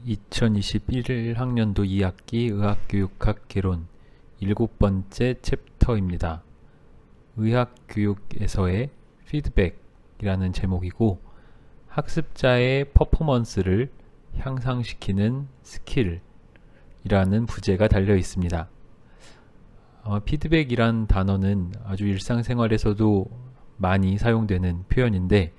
2021학년도 2학기 의학교육학 개론 7번째 챕터입니다. 의학교육에서의 피드백이라는 제목이고, 학습자의 퍼포먼스를 향상시키는 스킬이라는 부제가 달려 있습니다. 피드백이란 단어는 아주 일상생활에서도 많이 사용되는 표현인데,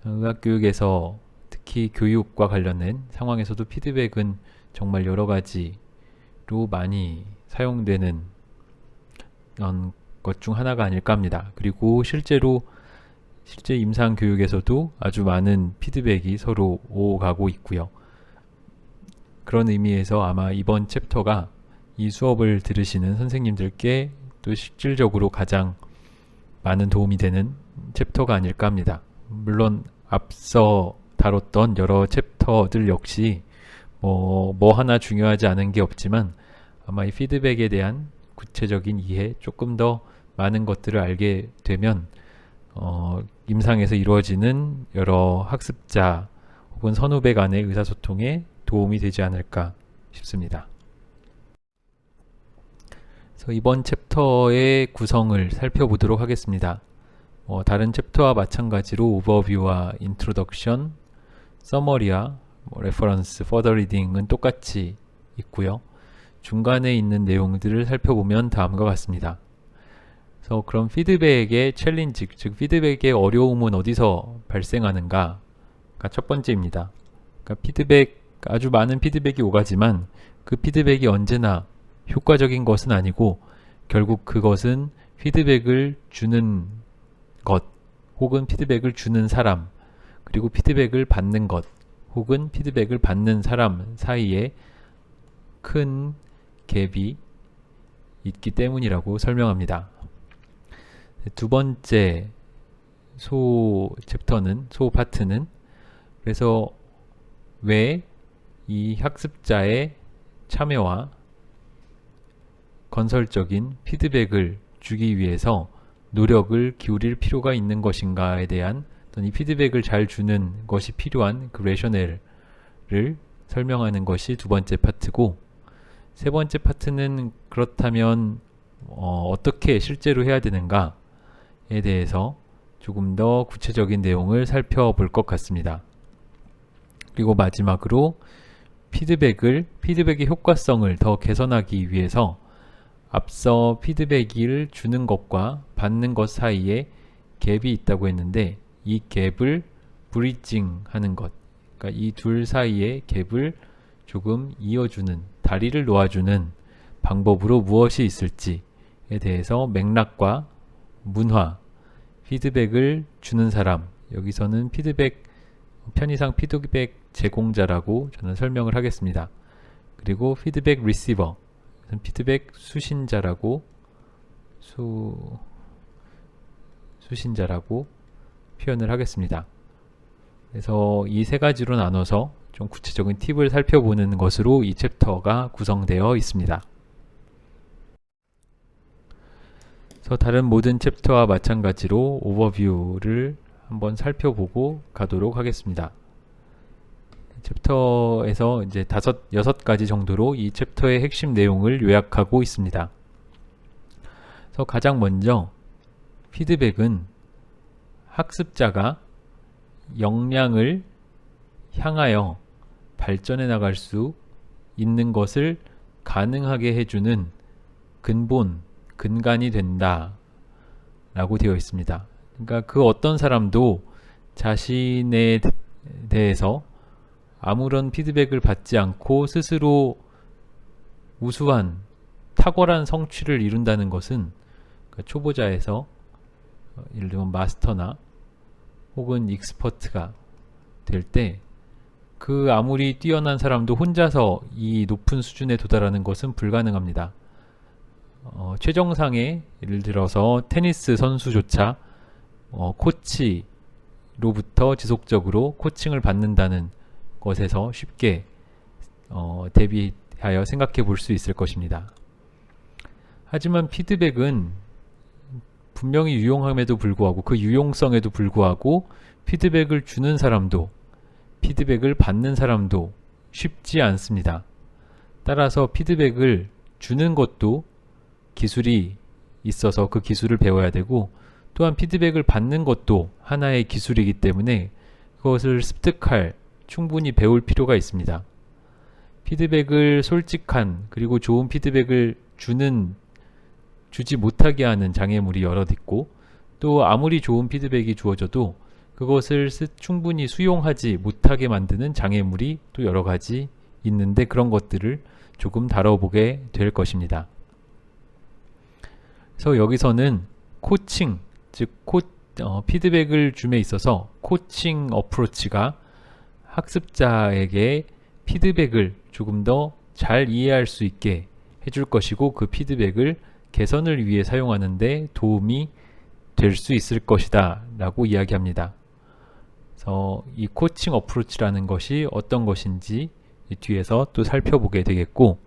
의학교육에서 특히 교육과 관련된 상황에서도 피드백은 정말 여러 가지로 많이 사용되는 것 중 하나가 아닐까 합니다. 그리고 실제 임상 교육에서도 아주 많은 피드백이 서로 오가고 있고요. 그런 의미에서 아마 이번 챕터가 이 수업을 들으시는 선생님들께 또 실질적으로 가장 많은 도움이 되는 챕터가 아닐까 합니다. 물론 앞서 다뤘던 여러 챕터들 역시 뭐 하나 중요하지 않은 게 없지만, 아마 이 피드백에 대한 구체적인 이해, 조금 더 많은 것들을 알게 되면 임상에서 이루어지는 여러 학습자 혹은 선후배 간의 의사소통에 도움이 되지 않을까 싶습니다. 그래서 이번 챕터의 구성을 살펴보도록 하겠습니다. 다른 챕터와 마찬가지로 오버뷰와 인트로덕션, 서머리와 레퍼런스, 퍼더 리딩은 똑같이 있고요. 중간에 있는 내용들을 살펴보면 다음과 같습니다. 그래서 그럼 피드백의 챌린지, 즉 피드백의 어려움은 어디서 발생하는가가 첫 번째입니다. 그러니까 아주 많은 피드백이 오가지만 그 피드백이 언제나 효과적인 것은 아니고, 결국 그것은 피드백을 주는 것 혹은 피드백을 주는 사람, 그리고 피드백을 받는 것 혹은 피드백을 받는 사람 사이에 큰 갭이 있기 때문이라고 설명합니다. 두 번째 소 파트는 그래서 왜 이 학습자의 참여와 건설적인 피드백을 주기 위해서 노력을 기울일 필요가 있는 것인가에 대한, 이 피드백을 잘 주는 것이 필요한 그 레셔넬을 설명하는 것이 두 번째 파트고, 세 번째 파트는 그렇다면 어떻게 실제로 해야 되는가에 대해서 조금 더 구체적인 내용을 살펴볼 것 같습니다. 그리고 마지막으로 피드백의 효과성을 더 개선하기 위해서 앞서 피드백을 주는 것과 받는 것 사이에 갭이 있다고 했는데, 이 갭을 브리징 하는 것, 그러니까 이 둘 사이의 갭을 조금 이어주는, 다리를 놓아주는 방법으로 무엇이 있을지에 대해서 맥락과 문화, 피드백을 주는 사람, 여기서는 편의상 피드백 제공자라고 저는 설명을 하겠습니다. 그리고 피드백 리시버, 피드백 수신자라고 표현을 하겠습니다. 그래서 이 세 가지로 나눠서 좀 구체적인 팁을 살펴보는 것으로 이 챕터가 구성되어 있습니다. 그래서 다른 모든 챕터와 마찬가지로 오버뷰를 한번 살펴보고 가도록 하겠습니다. 챕터에서 이제 6가지 정도로 이 챕터의 핵심 내용을 요약하고 있습니다. 그래서 가장 먼저 피드백은 학습자가 역량을 향하여 발전해 나갈 수 있는 것을 가능하게 해주는 근간이 된다 라고 되어 있습니다. 그러니까 그 어떤 사람도 자신에 대해서 아무런 피드백을 받지 않고 스스로 우수한 탁월한 성취를 이룬다는 것은, 초보자에서 예를 들면 마스터나 혹은 익스퍼트가 될 때 그 아무리 뛰어난 사람도 혼자서 이 높은 수준에 도달하는 것은 불가능합니다. 최정상의, 예를 들어서 테니스 선수조차 코치로부터 지속적으로 코칭을 받는다는 것에서 쉽게 대비하여 생각해 볼 수 있을 것입니다. 하지만 피드백은 분명히 유용함에도 불구하고, 그 유용성에도 불구하고 피드백을 주는 사람도 피드백을 받는 사람도 쉽지 않습니다. 따라서 피드백을 주는 것도 기술이 있어서 그 기술을 배워야 되고, 또한 피드백을 받는 것도 하나의 기술이기 때문에 그것을 습득할, 충분히 배울 필요가 있습니다. 피드백을 솔직한, 그리고 좋은 피드백을 주지 못하게 하는 장애물이 여럿 있고, 또 아무리 좋은 피드백이 주어져도 그것을 충분히 수용하지 못하게 만드는 장애물이 또 여러 가지 있는데, 그런 것들을 조금 다뤄보게 될 것입니다. 그래서 여기서는 코칭, 즉 피드백을 줌에 있어서 코칭 어프로치가 학습자에게 피드백을 조금 더 잘 이해할 수 있게 해줄 것이고, 그 피드백을 개선을 위해 사용하는 데 도움이 될 수 있을 것이다 라고 이야기합니다. 그래서 이 코칭 어프로치라는 것이 어떤 것인지 뒤에서 또 살펴보게 되겠고,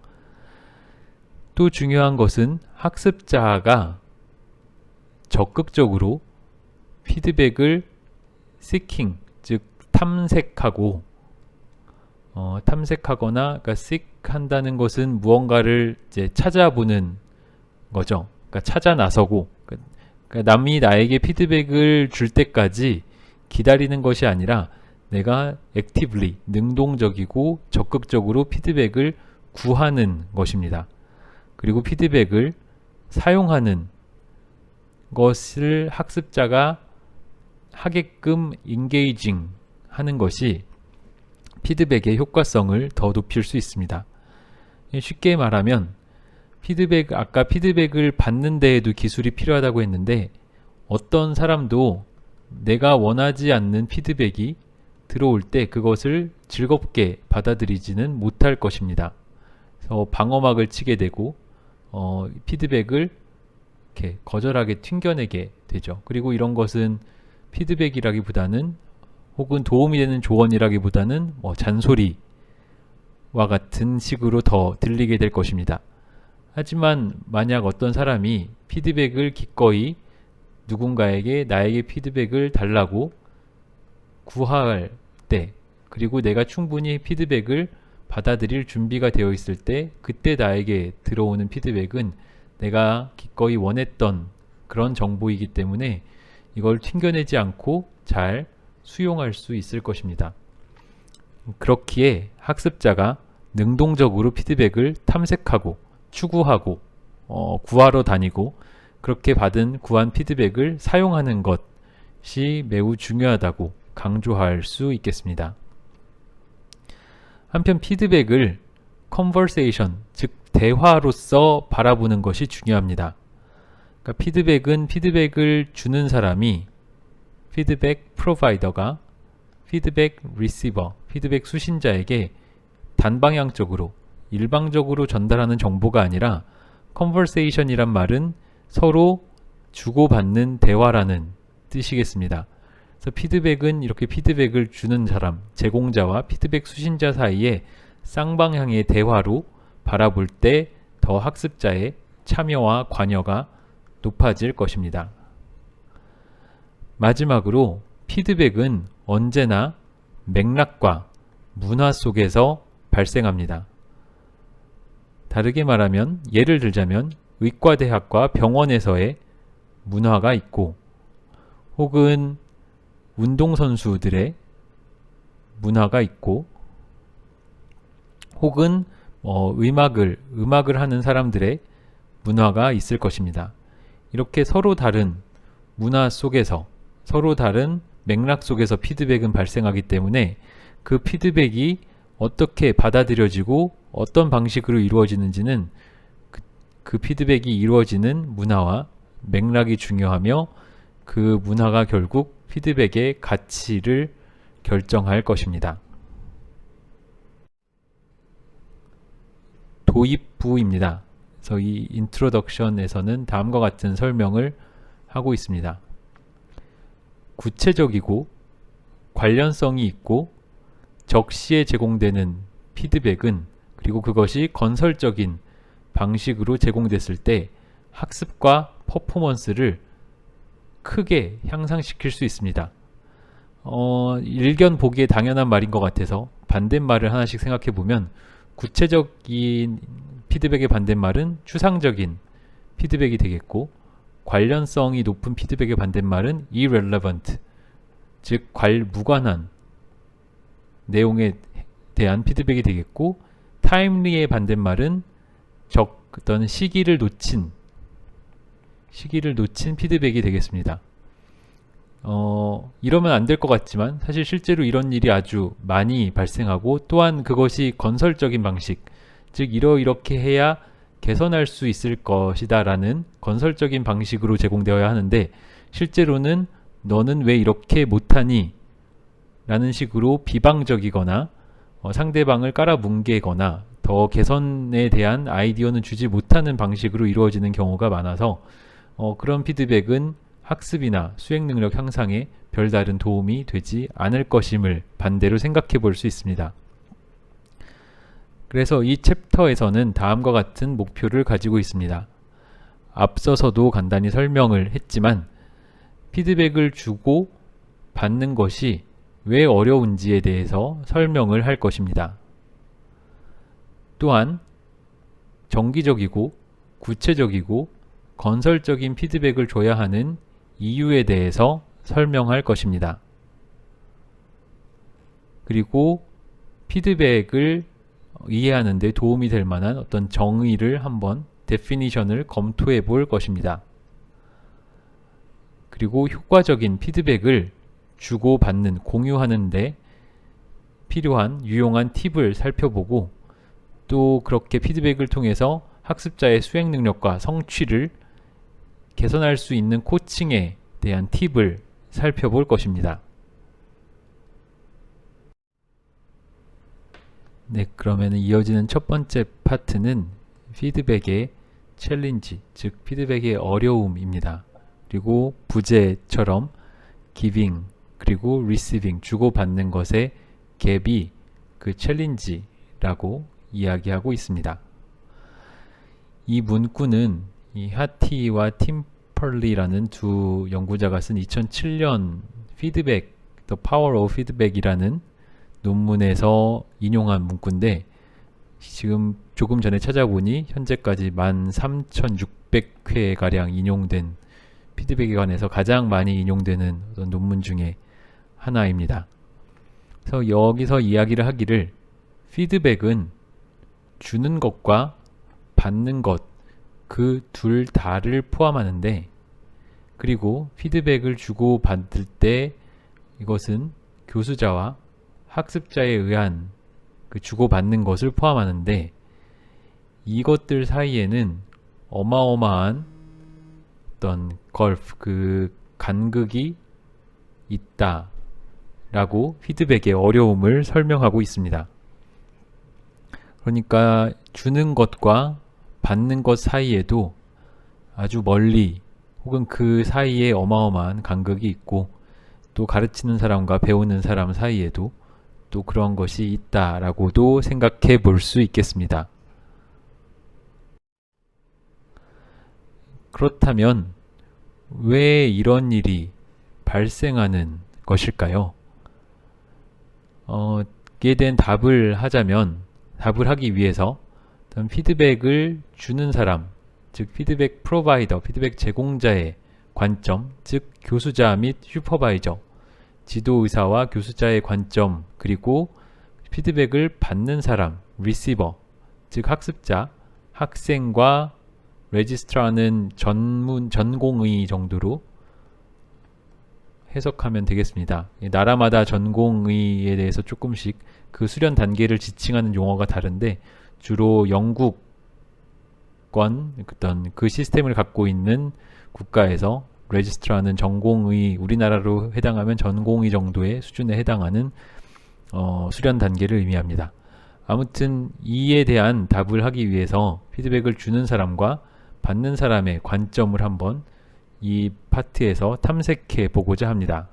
또 중요한 것은 학습자가 적극적으로 피드백을 seeking, 즉 탐색하고, 탐색하거나, 그러니까 seek 한다는 것은 무언가를 이제 찾아보는 거죠. 그러니까 찾아 나서고, 그러니까 남이 나에게 피드백을 줄 때까지 기다리는 것이 아니라 내가 actively, 능동적이고 적극적으로 피드백을 구하는 것입니다. 그리고 피드백을 사용하는 것을 학습자가 하게끔 engaging 하는 것이 피드백의 효과성을 더 높일 수 있습니다. 쉽게 말하면 아까 피드백을 받는 데에도 기술이 필요하다고 했는데, 어떤 사람도 내가 원하지 않는 피드백이 들어올 때 그것을 즐겁게 받아들이지는 못할 것입니다. 그래서 방어막을 치게 되고 피드백을 이렇게 거절하게 튕겨내게 되죠. 그리고 이런 것은 피드백이라기보다는, 혹은 도움이 되는 조언이라기보다는 잔소리와 같은 식으로 더 들리게 될 것입니다. 하지만 만약 어떤 사람이 피드백을 기꺼이 누군가에게 나에게 피드백을 달라고 구할 때, 그리고 내가 충분히 피드백을 받아들일 준비가 되어 있을 때, 그때 나에게 들어오는 피드백은 내가 기꺼이 원했던 그런 정보이기 때문에 이걸 튕겨내지 않고 잘 수용할 수 있을 것입니다. 그렇기에 학습자가 능동적으로 피드백을 탐색하고 추구하고 구하러 다니고, 그렇게 구한 피드백을 사용하는 것이 매우 중요하다고 강조할 수 있겠습니다. 한편 피드백을 conversation, 즉 대화로서 바라보는 것이 중요합니다. 그러니까 피드백을 주는 사람이, 피드백 프로바이더가 피드백 리시버, 피드백 수신자에게 단방향적으로, 일방적으로 전달하는 정보가 아니라, conversation이란 말은 서로 주고받는 대화라는 뜻이겠습니다. 그래서 피드백은 이렇게 피드백을 주는 사람, 제공자와 피드백 수신자 사이에 쌍방향의 대화로 바라볼 때 더 학습자의 참여와 관여가 높아질 것입니다. 마지막으로 피드백은 언제나 맥락과 문화 속에서 발생합니다. 다르게 말하면, 예를 들자면 의과대학과 병원에서의 문화가 있고, 혹은 운동선수들의 문화가 있고, 혹은 음악을 하는 사람들의 문화가 있을 것입니다. 이렇게 서로 다른 문화 속에서, 서로 다른 맥락 속에서 피드백은 발생하기 때문에 그 피드백이 어떻게 받아들여지고 어떤 방식으로 이루어지는지는 그 피드백이 이루어지는 문화와 맥락이 중요하며, 그 문화가 결국 피드백의 가치를 결정할 것입니다. 도입부입니다. 그래서 이 인트로덕션에서는 다음과 같은 설명을 하고 있습니다. 구체적이고 관련성이 있고 적시에 제공되는 피드백은, 그리고 그것이 건설적인 방식으로 제공됐을 때 학습과 퍼포먼스를 크게 향상시킬 수 있습니다. 일견 보기에 당연한 말인 것 같아서 반대말을 하나씩 생각해 보면, 구체적인 피드백의 반대말은 추상적인 피드백이 되겠고, 관련성이 높은 피드백의 반대말은 irrelevant, 즉 무관한 내용에 대한 피드백이 되겠고, timely의 반대말은 어떤 시기를 놓친 피드백이 되겠습니다. 이러면 안 될 것 같지만 사실 실제로 이런 일이 아주 많이 발생하고, 또한 그것이 건설적인 방식, 즉 이렇게 해야 개선할 수 있을 것이다 라는 건설적인 방식으로 제공되어야 하는데, 실제로는 너는 왜 이렇게 못하니? 라는 식으로 비방적이거나 상대방을 깔아뭉개거나 더 개선에 대한 아이디어는 주지 못하는 방식으로 이루어지는 경우가 많아서 그런 피드백은 학습이나 수행 능력 향상에 별다른 도움이 되지 않을 것임을 반대로 생각해 볼 수 있습니다. 그래서 이 챕터에서는 다음과 같은 목표를 가지고 있습니다. 앞서서도 간단히 설명을 했지만, 피드백을 주고 받는 것이 왜 어려운지에 대해서 설명을 할 것입니다. 또한 정기적이고 구체적이고 건설적인 피드백을 줘야 하는 이유에 대해서 설명할 것입니다. 그리고 피드백을 이해하는 데 도움이 될 만한 어떤 정의를 한번 데피니션을 검토해 볼 것입니다. 그리고 효과적인 피드백을 주고받는, 공유하는 데 필요한 유용한 팁을 살펴보고, 또 그렇게 피드백을 통해서 학습자의 수행 능력과 성취를 개선할 수 있는 코칭에 대한 팁을 살펴볼 것입니다. 네, 그러면 이어지는 첫 번째 파트는 피드백의 챌린지, 즉 피드백의 어려움입니다. 그리고 부제처럼 giving 그리고 receiving, 주고받는 것의 갭이 그 챌린지라고 이야기하고 있습니다. 이 문구는 이 하티와 팀 펄리라는 두 연구자가 쓴 2007년 피드백, The Power of Feedback이라는 논문에서 인용한 문구인데, 지금 조금 전에 찾아보니 현재까지 13,600회가량 인용된 피드백에 관해서 가장 많이 인용되는 어떤 논문 중에 하나입니다. 그래서 여기서 이야기를 하기를, 피드백은 주는 것과 받는 것, 그 둘 다를 포함하는데, 그리고 피드백을 주고 받을 때 이것은 교수자와 학습자에 의한 그 주고받는 것을 포함하는데, 이것들 사이에는 어마어마한 어떤 그 간극이 있다 라고 피드백의 어려움을 설명하고 있습니다. 그러니까 주는 것과 받는 것 사이에도 아주 멀리, 혹은 그 사이에 어마어마한 간극이 있고, 또 가르치는 사람과 배우는 사람 사이에도 또 그런 것이 있다라고도 생각해 볼 수 있겠습니다. 그렇다면 왜 이런 일이 발생하는 것일까요? 이에 대한 답을 하기 위해서 피드백을 주는 사람, 즉 피드백 프로바이더, 피드백 제공자의 관점, 즉 교수자 및 슈퍼바이저, 지도의사와 교수자의 관점, 그리고 피드백을 받는 사람, 리시버, 즉 학습자, 학생과 레지스트라는 전공의 정도로 해석하면 되겠습니다. 나라마다 전공의에 대해서 조금씩 그 수련 단계를 지칭하는 용어가 다른데, 주로 영국권 어떤 그 시스템을 갖고 있는 국가에서 레지스트라는 전공의, 우리나라로 해당하면 전공의 정도의 수준에 해당하는 수련 단계를 의미합니다. 아무튼 이에 대한 답을 하기 위해서 피드백을 주는 사람과 받는 사람의 관점을 한번 이 파트에서 탐색해 보고자 합니다.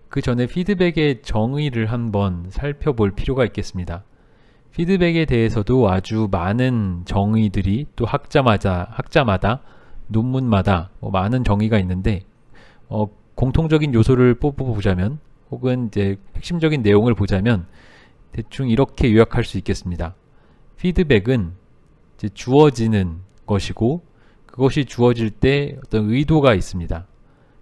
그 전에 피드백의 정의를 한번 살펴볼 필요가 있겠습니다. 피드백에 대해서도 아주 많은 정의들이 또 학자마다 논문마다 많은 정의가 있는데, 공통적인 요소를 뽑아보자면, 혹은 이제 핵심적인 내용을 보자면 대충 이렇게 요약할 수 있겠습니다. 피드백은 이제 주어지는 것이고, 그것이 주어질 때 어떤 의도가 있습니다.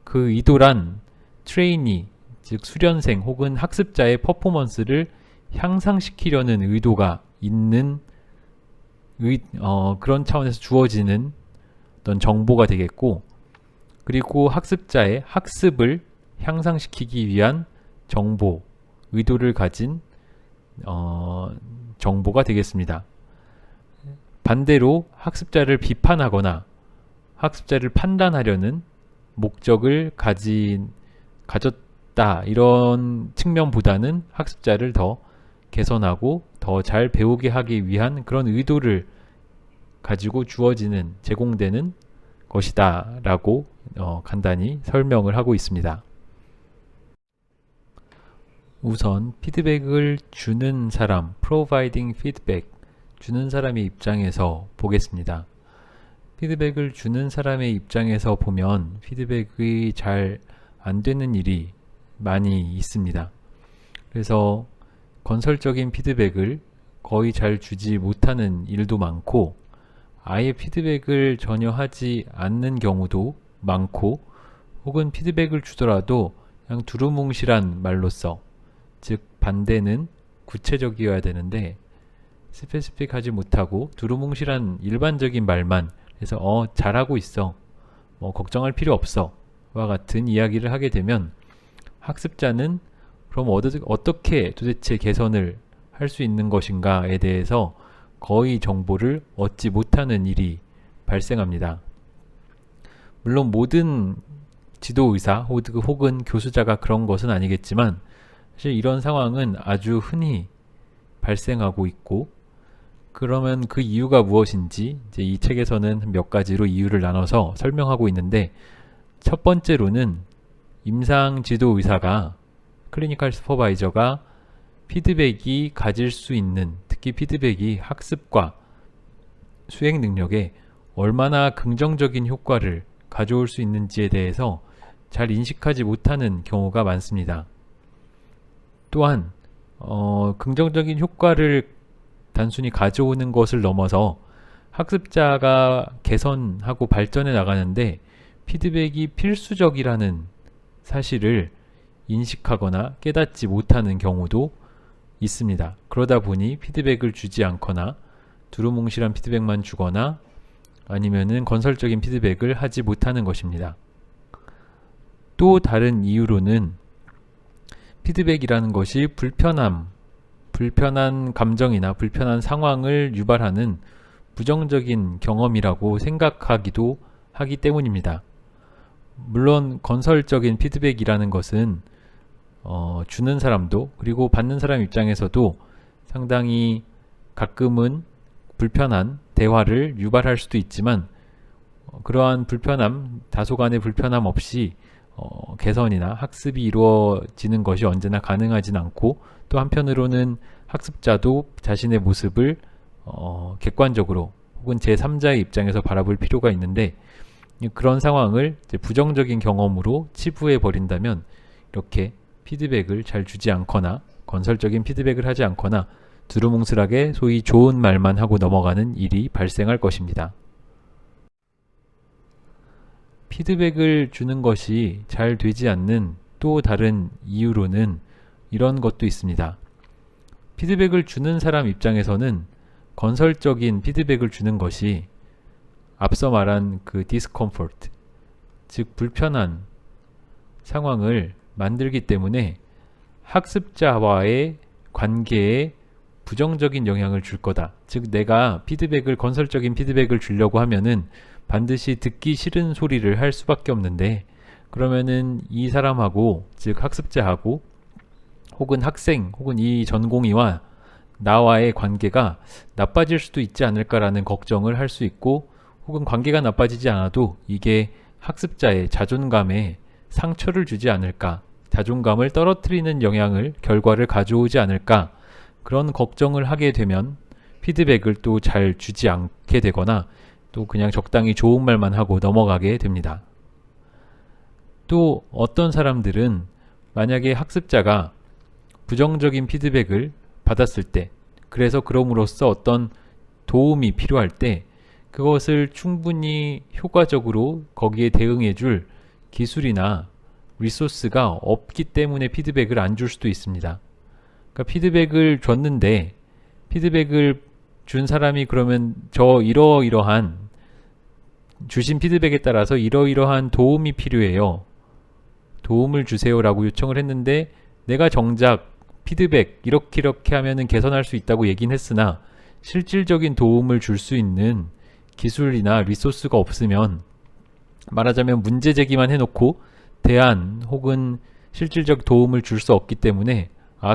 그 의도란 트레이니, 즉 수련생 혹은 학습자의 퍼포먼스를 향상시키려는 의도가 있는 그런 차원에서 주어지는 어떤 정보가 되겠고, 그리고 학습자의 학습을 향상시키기 위한 정보, 의도를 가진 정보가 되겠습니다. 반대로 학습자를 비판하거나 학습자를 판단하려는 목적을 가졌다, 이런 측면보다는 학습자를 더 개선하고 더 잘 배우게 하기 위한 그런 의도를 가지고 주어지는, 제공되는 것이다 라고 간단히 설명을 하고 있습니다. 우선 피드백을 주는 사람, providing feedback, 주는 사람의 입장에서 보겠습니다. 피드백을 주는 사람의 입장에서 보면 피드백이 잘 안 되는 일이 많이 있습니다. 그래서 건설적인 피드백을 거의 잘 주지 못하는 일도 많고, 아예 피드백을 전혀 하지 않는 경우도 많고, 혹은 피드백을 주더라도 그냥 두루뭉실한 말로써, 즉 반대는 구체적이어야 되는데 스페시픽하지 못하고 두루뭉실한 일반적인 말만 해서 잘하고 있어, 뭐 걱정할 필요 없어 와 같은 이야기를 하게 되면 학습자는 그럼 어떻게 도대체 개선을 할 수 있는 것인가에 대해서 거의 정보를 얻지 못하는 일이 발생합니다. 물론 모든 지도의사 혹은 교수자가 그런 것은 아니겠지만, 사실 이런 상황은 아주 흔히 발생하고 있고, 그러면 그 이유가 무엇인지 이제 이 책에서는 몇 가지로 이유를 나눠서 설명하고 있는데, 첫 번째로는 임상 지도 의사가, 클리니컬 슈퍼바이저가 피드백이 가질 수 있는, 특히 피드백이 학습과 수행 능력에 얼마나 긍정적인 효과를 가져올 수 있는지에 대해서 잘 인식하지 못하는 경우가 많습니다. 또한 긍정적인 효과를 단순히 가져오는 것을 넘어서 학습자가 개선하고 발전해 나가는데 피드백이 필수적이라는 사실을 인식하거나 깨닫지 못하는 경우도 있습니다. 그러다 보니 피드백을 주지 않거나 두루뭉실한 피드백만 주거나 아니면은 건설적인 피드백을 하지 못하는 것입니다. 또 다른 이유로는 피드백이라는 것이 불편한 감정이나 불편한 상황을 유발하는 부정적인 경험이라고 생각하기도 하기 때문입니다. 물론 건설적인 피드백이라는 것은 주는 사람도 그리고 받는 사람 입장에서도 상당히 가끔은 불편한 대화를 유발할 수도 있지만, 그러한 다소간의 불편함 없이 개선이나 학습이 이루어지는 것이 언제나 가능하진 않고, 또 한편으로는 학습자도 자신의 모습을 객관적으로 혹은 제3자의 입장에서 바라볼 필요가 있는데, 그런 상황을 이제 부정적인 경험으로 치부해 버린다면 이렇게 피드백을 잘 주지 않거나 건설적인 피드백을 하지 않거나 두루뭉술하게 소위 좋은 말만 하고 넘어가는 일이 발생할 것입니다. 피드백을 주는 것이 잘 되지 않는 또 다른 이유로는 이런 것도 있습니다. 피드백을 주는 사람 입장에서는 건설적인 피드백을 주는 것이 앞서 말한 그 discomfort, 즉 불편한 상황을 만들기 때문에 학습자와의 관계에 부정적인 영향을 줄 거다. 즉 내가 건설적인 피드백을 주려고 하면은 반드시 듣기 싫은 소리를 할 수밖에 없는데, 그러면은 이 사람하고, 즉 학습자하고 혹은 학생 혹은 이 전공의와 나와의 관계가 나빠질 수도 있지 않을까라는 걱정을 할 수 있고, 혹은 관계가 나빠지지 않아도 이게 학습자의 자존감에 상처를 주지 않을까, 자존감을 떨어뜨리는 결과를 가져오지 않을까, 그런 걱정을 하게 되면 피드백을 또 잘 주지 않게 되거나 또 그냥 적당히 좋은 말만 하고 넘어가게 됩니다. 또 어떤 사람들은 만약에 학습자가 부정적인 피드백을 받았을 때, 그래서 그럼으로써 어떤 도움이 필요할 때 그것을 충분히 효과적으로 거기에 대응해 줄 기술이나 리소스가 없기 때문에 피드백을 안 줄 수도 있습니다. 그러니까 피드백을 줬는데 피드백을 준 사람이 그러면 저 이러이러한 주신 피드백에 따라서 이러이러한 도움이 필요해요. 도움을 주세요 라고 요청을 했는데 내가 정작 피드백 이렇게 하면은 개선할 수 있다고 얘긴 했으나 실질적인 도움을 줄 수 있는 기술이나 리소스가 없으면, 말하자면 문제 제기만 해놓고 대안 혹은 실질적 도움을 줄 수 없기 때문에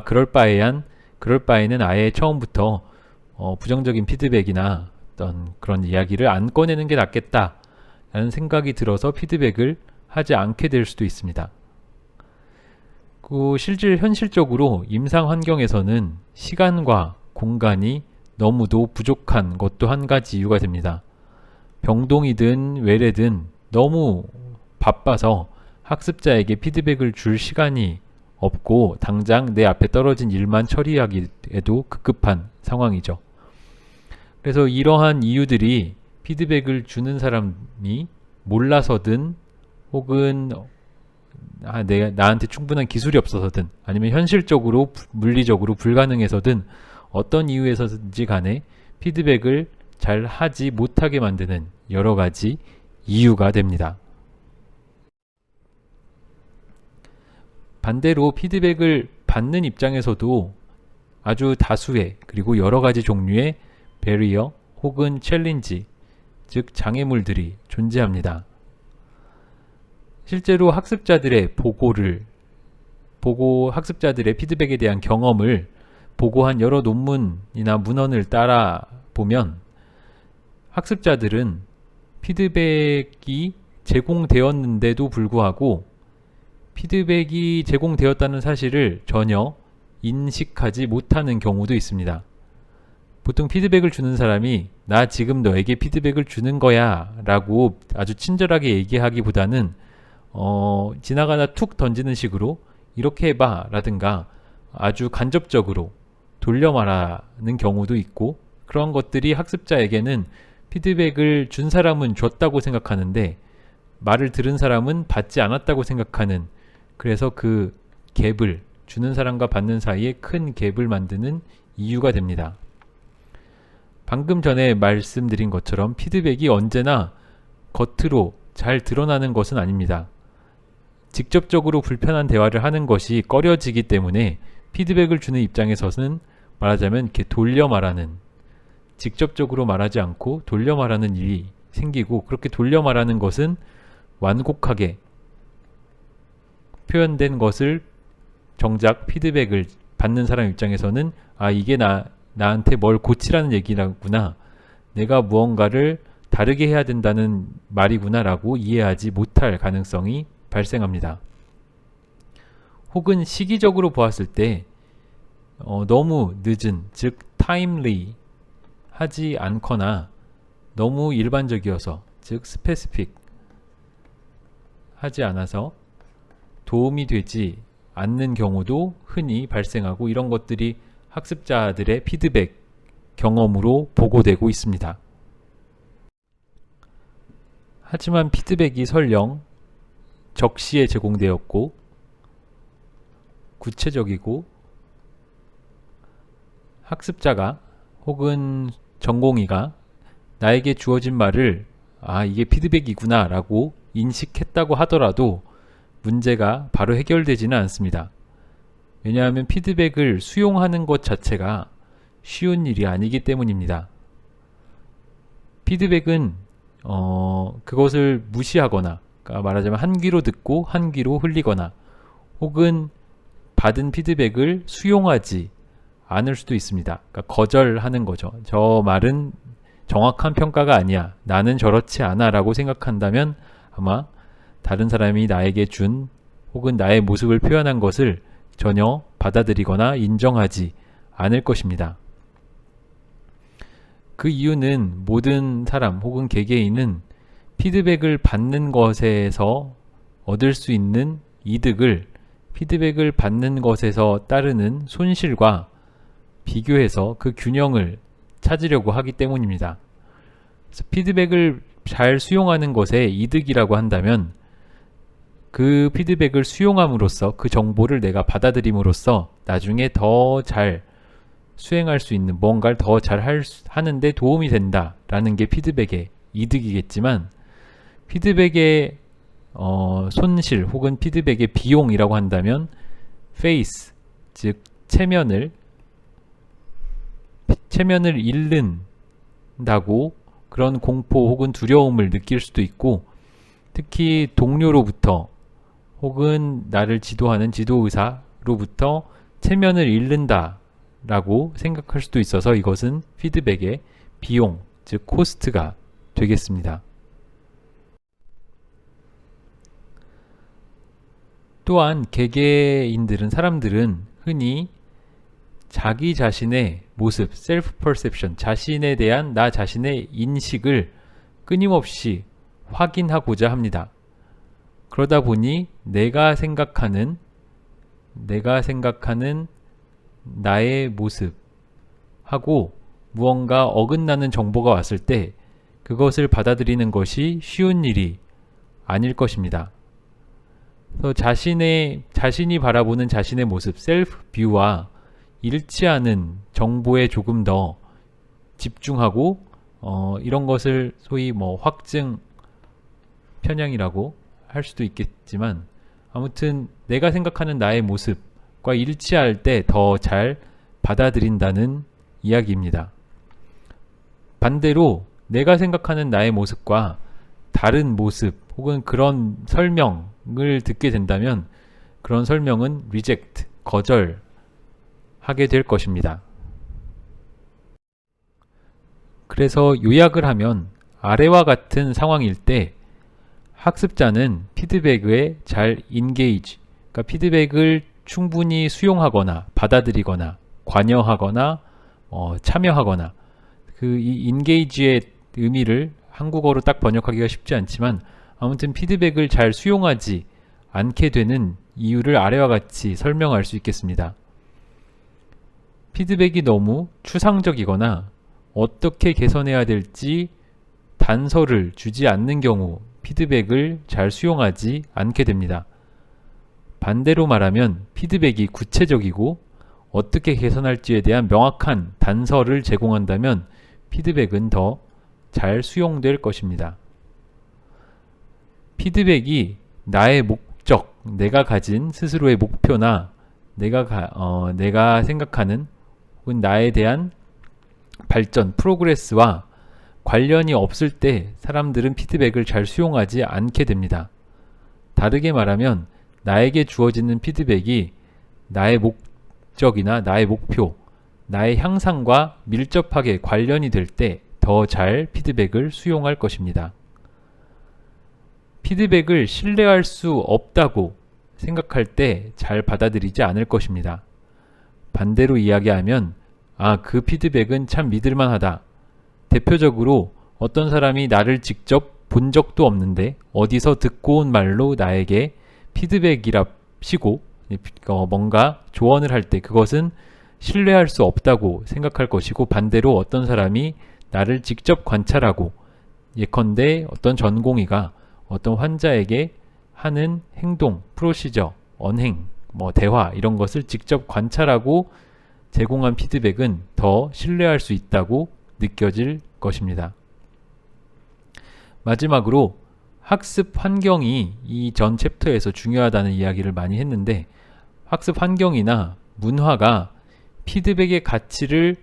그럴 바에는 아예 처음부터 부정적인 피드백이나 어떤 그런 이야기를 안 꺼내는 게 낫겠다 라는 생각이 들어서 피드백을 하지 않게 될 수도 있습니다. 현실적으로 임상 환경에서는 시간과 공간이 너무도 부족한 것도 한 가지 이유가 됩니다. 병동이든 외래든 너무 바빠서 학습자에게 피드백을 줄 시간이 없고 당장 내 앞에 떨어진 일만 처리하기에도 급급한 상황이죠. 그래서 이러한 이유들이 피드백을 주는 사람이 몰라서든 혹은 나한테 충분한 기술이 없어서든 아니면 현실적으로 물리적으로 불가능해서든 어떤 이유에서든지 간에 피드백을 잘 하지 못하게 만드는 여러 가지 이유가 됩니다. 반대로 피드백을 받는 입장에서도 아주 다수의 그리고 여러 가지 종류의 베리어 혹은 챌린지, 즉 장애물들이 존재합니다. 실제로 학습자들의 학습자들의 피드백에 대한 경험을 보고한 여러 논문이나 문헌을 따라 보면 학습자들은 피드백이 제공되었는데도 불구하고 피드백이 제공되었다는 사실을 전혀 인식하지 못하는 경우도 있습니다. 보통 피드백을 주는 사람이 나 지금 너에게 피드백을 주는 거야 라고 아주 친절하게 얘기하기보다는 지나가다 툭 던지는 식으로 이렇게 해봐 라든가 아주 간접적으로 돌려 말하는 경우도 있고, 그런 것들이 학습자에게는 피드백을 준 사람은 줬다고 생각하는데 말을 들은 사람은 받지 않았다고 생각하는, 그래서 그 갭을 주는 사람과 받는 사이에 큰 갭을 만드는 이유가 됩니다. 방금 전에 말씀드린 것처럼 피드백이 언제나 겉으로 잘 드러나는 것은 아닙니다. 직접적으로 불편한 대화를 하는 것이 꺼려지기 때문에 피드백을 주는 입장에서는 말하자면 이렇게 돌려 말하는, 직접적으로 말하지 않고 돌려 말하는 일이 생기고, 그렇게 돌려 말하는 것은 완곡하게 표현된 것을 정작 피드백을 받는 사람 입장에서는 이게 나한테 뭘 고치라는 얘기라구나, 내가 무언가를 다르게 해야 된다는 말이구나 라고 이해하지 못할 가능성이 발생합니다. 혹은 시기적으로 보았을 때 너무 늦은, 즉 timely 하지 않거나 너무 일반적이어서, 즉 specific 하지 않아서 도움이 되지 않는 경우도 흔히 발생하고, 이런 것들이 학습자들의 피드백 경험으로 보고되고 있습니다. 하지만 피드백이 설령 적시에 제공되었고 구체적이고 학습자가 혹은 전공의가 나에게 주어진 말을 이게 피드백이구나 라고 인식했다고 하더라도 문제가 바로 해결되지는 않습니다. 왜냐하면 피드백을 수용하는 것 자체가 쉬운 일이 아니기 때문입니다. 피드백은 그것을 무시하거나, 그러니까 말하자면 한 귀로 듣고 한 귀로 흘리거나, 혹은 받은 피드백을 수용하지 않을 수도 있습니다. 그러니까 거절하는 거죠. 저 말은 정확한 평가가 아니야, 나는 저렇지 않아 라고 생각한다면 아마 다른 사람이 나에게 준 혹은 나의 모습을 표현한 것을 전혀 받아들이거나 인정하지 않을 것입니다. 그 이유는 모든 사람 혹은 개개인은 피드백을 받는 것에서 얻을 수 있는 이득을 피드백을 받는 것에서 따르는 손실과 비교해서 그 균형을 찾으려고 하기 때문입니다. 그래서 피드백을 잘 수용하는 것에 이득이라고 한다면 그 피드백을 수용함으로써 그 정보를 내가 받아들임으로써 나중에 더 잘 수행할 수 있는 뭔가를 더 잘 하는데 도움이 된다라는 게 피드백의 이득이겠지만 피드백의 손실 혹은 피드백의 비용이라고 한다면 페이스, 즉 체면을 잃는다고 그런 공포 혹은 두려움을 느낄 수도 있고 특히 동료로부터 혹은 나를 지도하는 지도의사로부터 체면을 잃는다라고 생각할 수도 있어서 이것은 피드백의 비용, 즉 코스트가 되겠습니다. 또한 개개인들은 사람들은 흔히 자기 자신의 모습, self perception, 자신에 대한 나 자신의 인식을 끊임없이 확인하고자 합니다. 그러다 보니 내가 생각하는 나의 모습하고 무언가 어긋나는 정보가 왔을 때 그것을 받아들이는 것이 쉬운 일이 아닐 것입니다. 그래서 자신이 바라보는 자신의 모습, 셀프 뷰와 일치하는 정보에 조금 더 집중하고 이런 것을 소위 확증 편향이라고 할 수도 있겠지만 아무튼 내가 생각하는 나의 모습과 일치할 때 더 잘 받아들인다는 이야기입니다. 반대로 내가 생각하는 나의 모습과 다른 모습 혹은 그런 설명을 듣게 된다면 그런 설명은 reject, 거절하게 될 것입니다. 그래서 요약을 하면 아래와 같은 상황일 때 학습자는 피드백에 잘 engage, 그러니까 피드백을 충분히 수용하거나 받아들이거나 관여하거나 참여하거나 이 engage의 의미를 한국어로 딱 번역하기가 쉽지 않지만 아무튼 피드백을 잘 수용하지 않게 되는 이유를 아래와 같이 설명할 수 있겠습니다. 피드백이 너무 추상적이거나 어떻게 개선해야 될지 단서를 주지 않는 경우 피드백을 잘 수용하지 않게 됩니다. 반대로 말하면 피드백이 구체적이고 어떻게 개선할지에 대한 명확한 단서를 제공한다면 피드백은 더 잘 수용될 것입니다. 피드백이 나의 목적, 내가 가진 스스로의 목표나 내가 생각하는 혹은 나에 대한 발전, 프로그레스와 관련이 없을 때 사람들은 피드백을 잘 수용하지 않게 됩니다. 다르게 말하면 나에게 주어지는 피드백이 나의 목적이나 나의 목표, 나의 향상과 밀접하게 관련이 될 때 더 잘 피드백을 수용할 것입니다. 피드백을 신뢰할 수 없다고 생각할 때 잘 받아들이지 않을 것입니다. 반대로 이야기하면 그 피드백은 참 믿을만하다. 대표적으로 어떤 사람이 나를 직접 본 적도 없는데 어디서 듣고 온 말로 나에게 피드백이랍시고 뭔가 조언을 할 때 그것은 신뢰할 수 없다고 생각할 것이고 반대로 어떤 사람이 나를 직접 관찰하고 예컨대 어떤 전공의가 어떤 환자에게 하는 행동, 프로시저, 언행, 대화 이런 것을 직접 관찰하고 제공한 피드백은 더 신뢰할 수 있다고 느껴질 것입니다. 마지막으로 학습 환경이 이 전 챕터에서 중요하다는 이야기를 많이 했는데 학습 환경이나 문화가 피드백의 가치를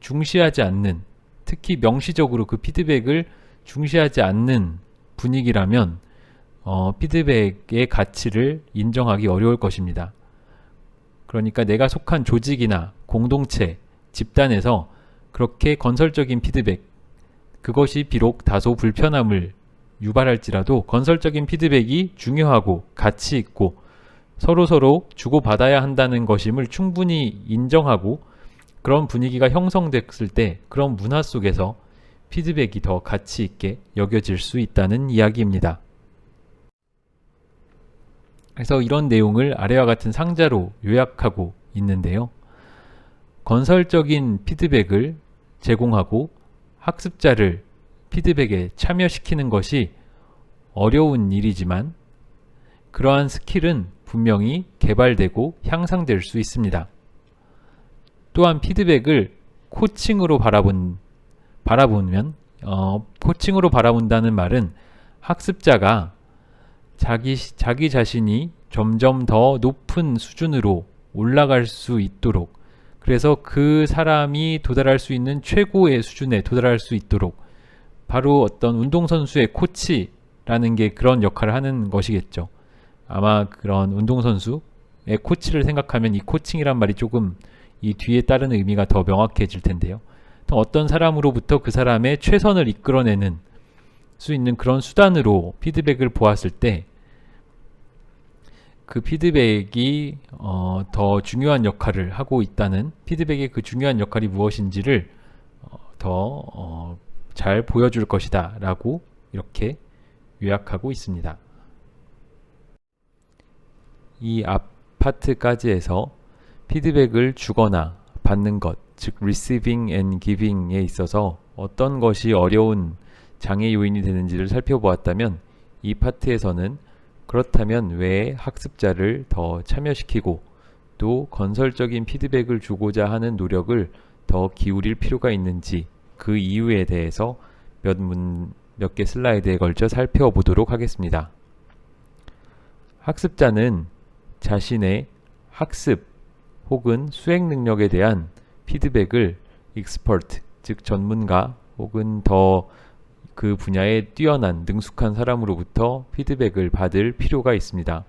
중시하지 않는, 특히 명시적으로 그 피드백을 중시하지 않는 분위기라면 피드백의 가치를 인정하기 어려울 것입니다. 그러니까 내가 속한 조직이나 공동체, 집단에서 그렇게 건설적인 피드백, 그것이 비록 다소 불편함을 유발할지라도 건설적인 피드백이 중요하고 가치 있고 서로 주고받아야 한다는 것임을 충분히 인정하고 그런 분위기가 형성됐을 때 그런 문화 속에서 피드백이 더 가치 있게 여겨질 수 있다는 이야기입니다. 그래서 이런 내용을 아래와 같은 상자로 요약하고 있는데요. 건설적인 피드백을 제공하고 학습자를 피드백에 참여시키는 것이 어려운 일이지만 그러한 스킬은 분명히 개발되고 향상될 수 있습니다. 또한 피드백을 코칭으로 바라보면 코칭으로 바라본다는 말은 학습자가 자기 자신이 점점 더 높은 수준으로 올라갈 수 있도록, 그래서 그 사람이 도달할 수 있는 최고의 수준에 도달할 수 있도록, 바로 어떤 운동선수의 코치라는 게 그런 역할을 하는 것이겠죠. 아마 그런 운동선수의 코치를 생각하면 이 코칭이란 말이 조금 이 뒤에 따르는 의미가 더 명확해질 텐데요. 어떤 사람으로부터 그 사람의 최선을 이끌어내는 수 있는 그런 수단으로 피드백을 보았을 때 그 피드백이 더 중요한 역할을 하고 있다는, 피드백의 그 중요한 역할이 무엇인지를 더 잘 보여줄 것이다 라고 이렇게 요약하고 있습니다. 이 아파트까지에서 피드백을 주거나 받는 것, 즉 receiving and giving에 있어서 어떤 것이 어려운 장애 요인이 되는지를 살펴보았다면, 이 파트에서는 그렇다면 왜 학습자를 더 참여시키고 또 건설적인 피드백을 주고자 하는 노력을 더 기울일 필요가 있는지, 그 이유에 대해서 몇 개 슬라이드에 걸쳐 살펴보도록 하겠습니다. 학습자는 자신의 학습 혹은 수행 능력에 대한 피드백을 expert, 즉 전문가 혹은 더 그 분야에 뛰어난 능숙한 사람으로부터 피드백을 받을 필요가 있습니다.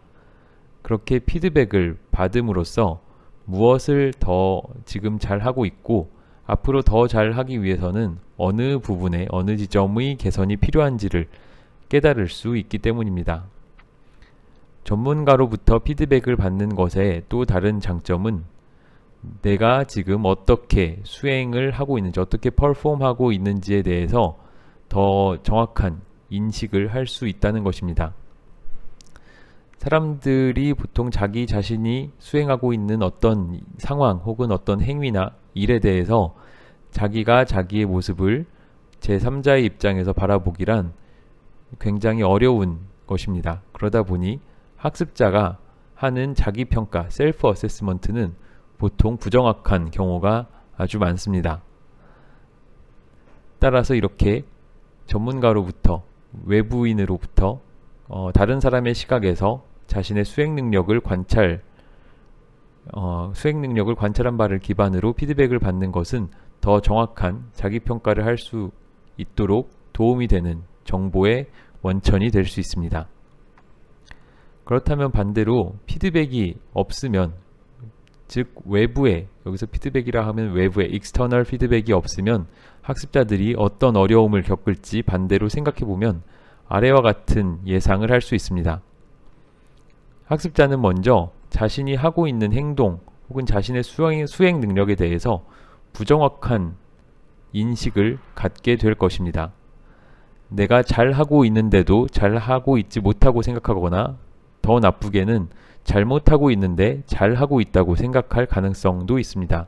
그렇게 피드백을 받음으로써 무엇을 더 지금 잘하고 있고 앞으로 더 잘하기 위해서는 어느 부분에 어느 지점의 개선이 필요한지를 깨달을 수 있기 때문입니다. 전문가로부터 피드백을 받는 것의 또 다른 장점은 내가 지금 어떻게 수행을 하고 있는지, 어떻게 퍼폼하고 있는지에 대해서 더 정확한 인식을 할 수 있다는 것입니다. 사람들이 보통 자기 자신이 수행하고 있는 어떤 상황 혹은 어떤 행위나 일에 대해서 자기가 자기의 모습을 제3자의 입장에서 바라보기란 굉장히 어려운 것입니다. 그러다 보니 학습자가 하는 자기평가, 셀프 어세스먼트는 보통 부정확한 경우가 아주 많습니다. 따라서 이렇게 전문가로부터, 외부인으로부터 다른 사람의 시각에서 자신의 수행 능력을 관찰한 바를 기반으로 피드백을 받는 것은 더 정확한 자기평가를 할 수 있도록 도움이 되는 정보의 원천이 될 수 있습니다. 그렇다면 반대로 피드백이 없으면, 즉 외부에, 여기서 피드백이라 하면 외부에 external 피드백이 없으면 학습자들이 어떤 어려움을 겪을지 반대로 생각해보면 아래와 같은 예상을 할 수 있습니다. 학습자는 먼저 자신이 하고 있는 행동 혹은 자신의 수행 능력에 대해서 부정확한 인식을 갖게 될 것입니다. 내가 잘하고 있는데도 잘하고 있지 못하고 생각하거나, 더 나쁘게는 잘못하고 있는데 잘하고 있다고 생각할 가능성도 있습니다.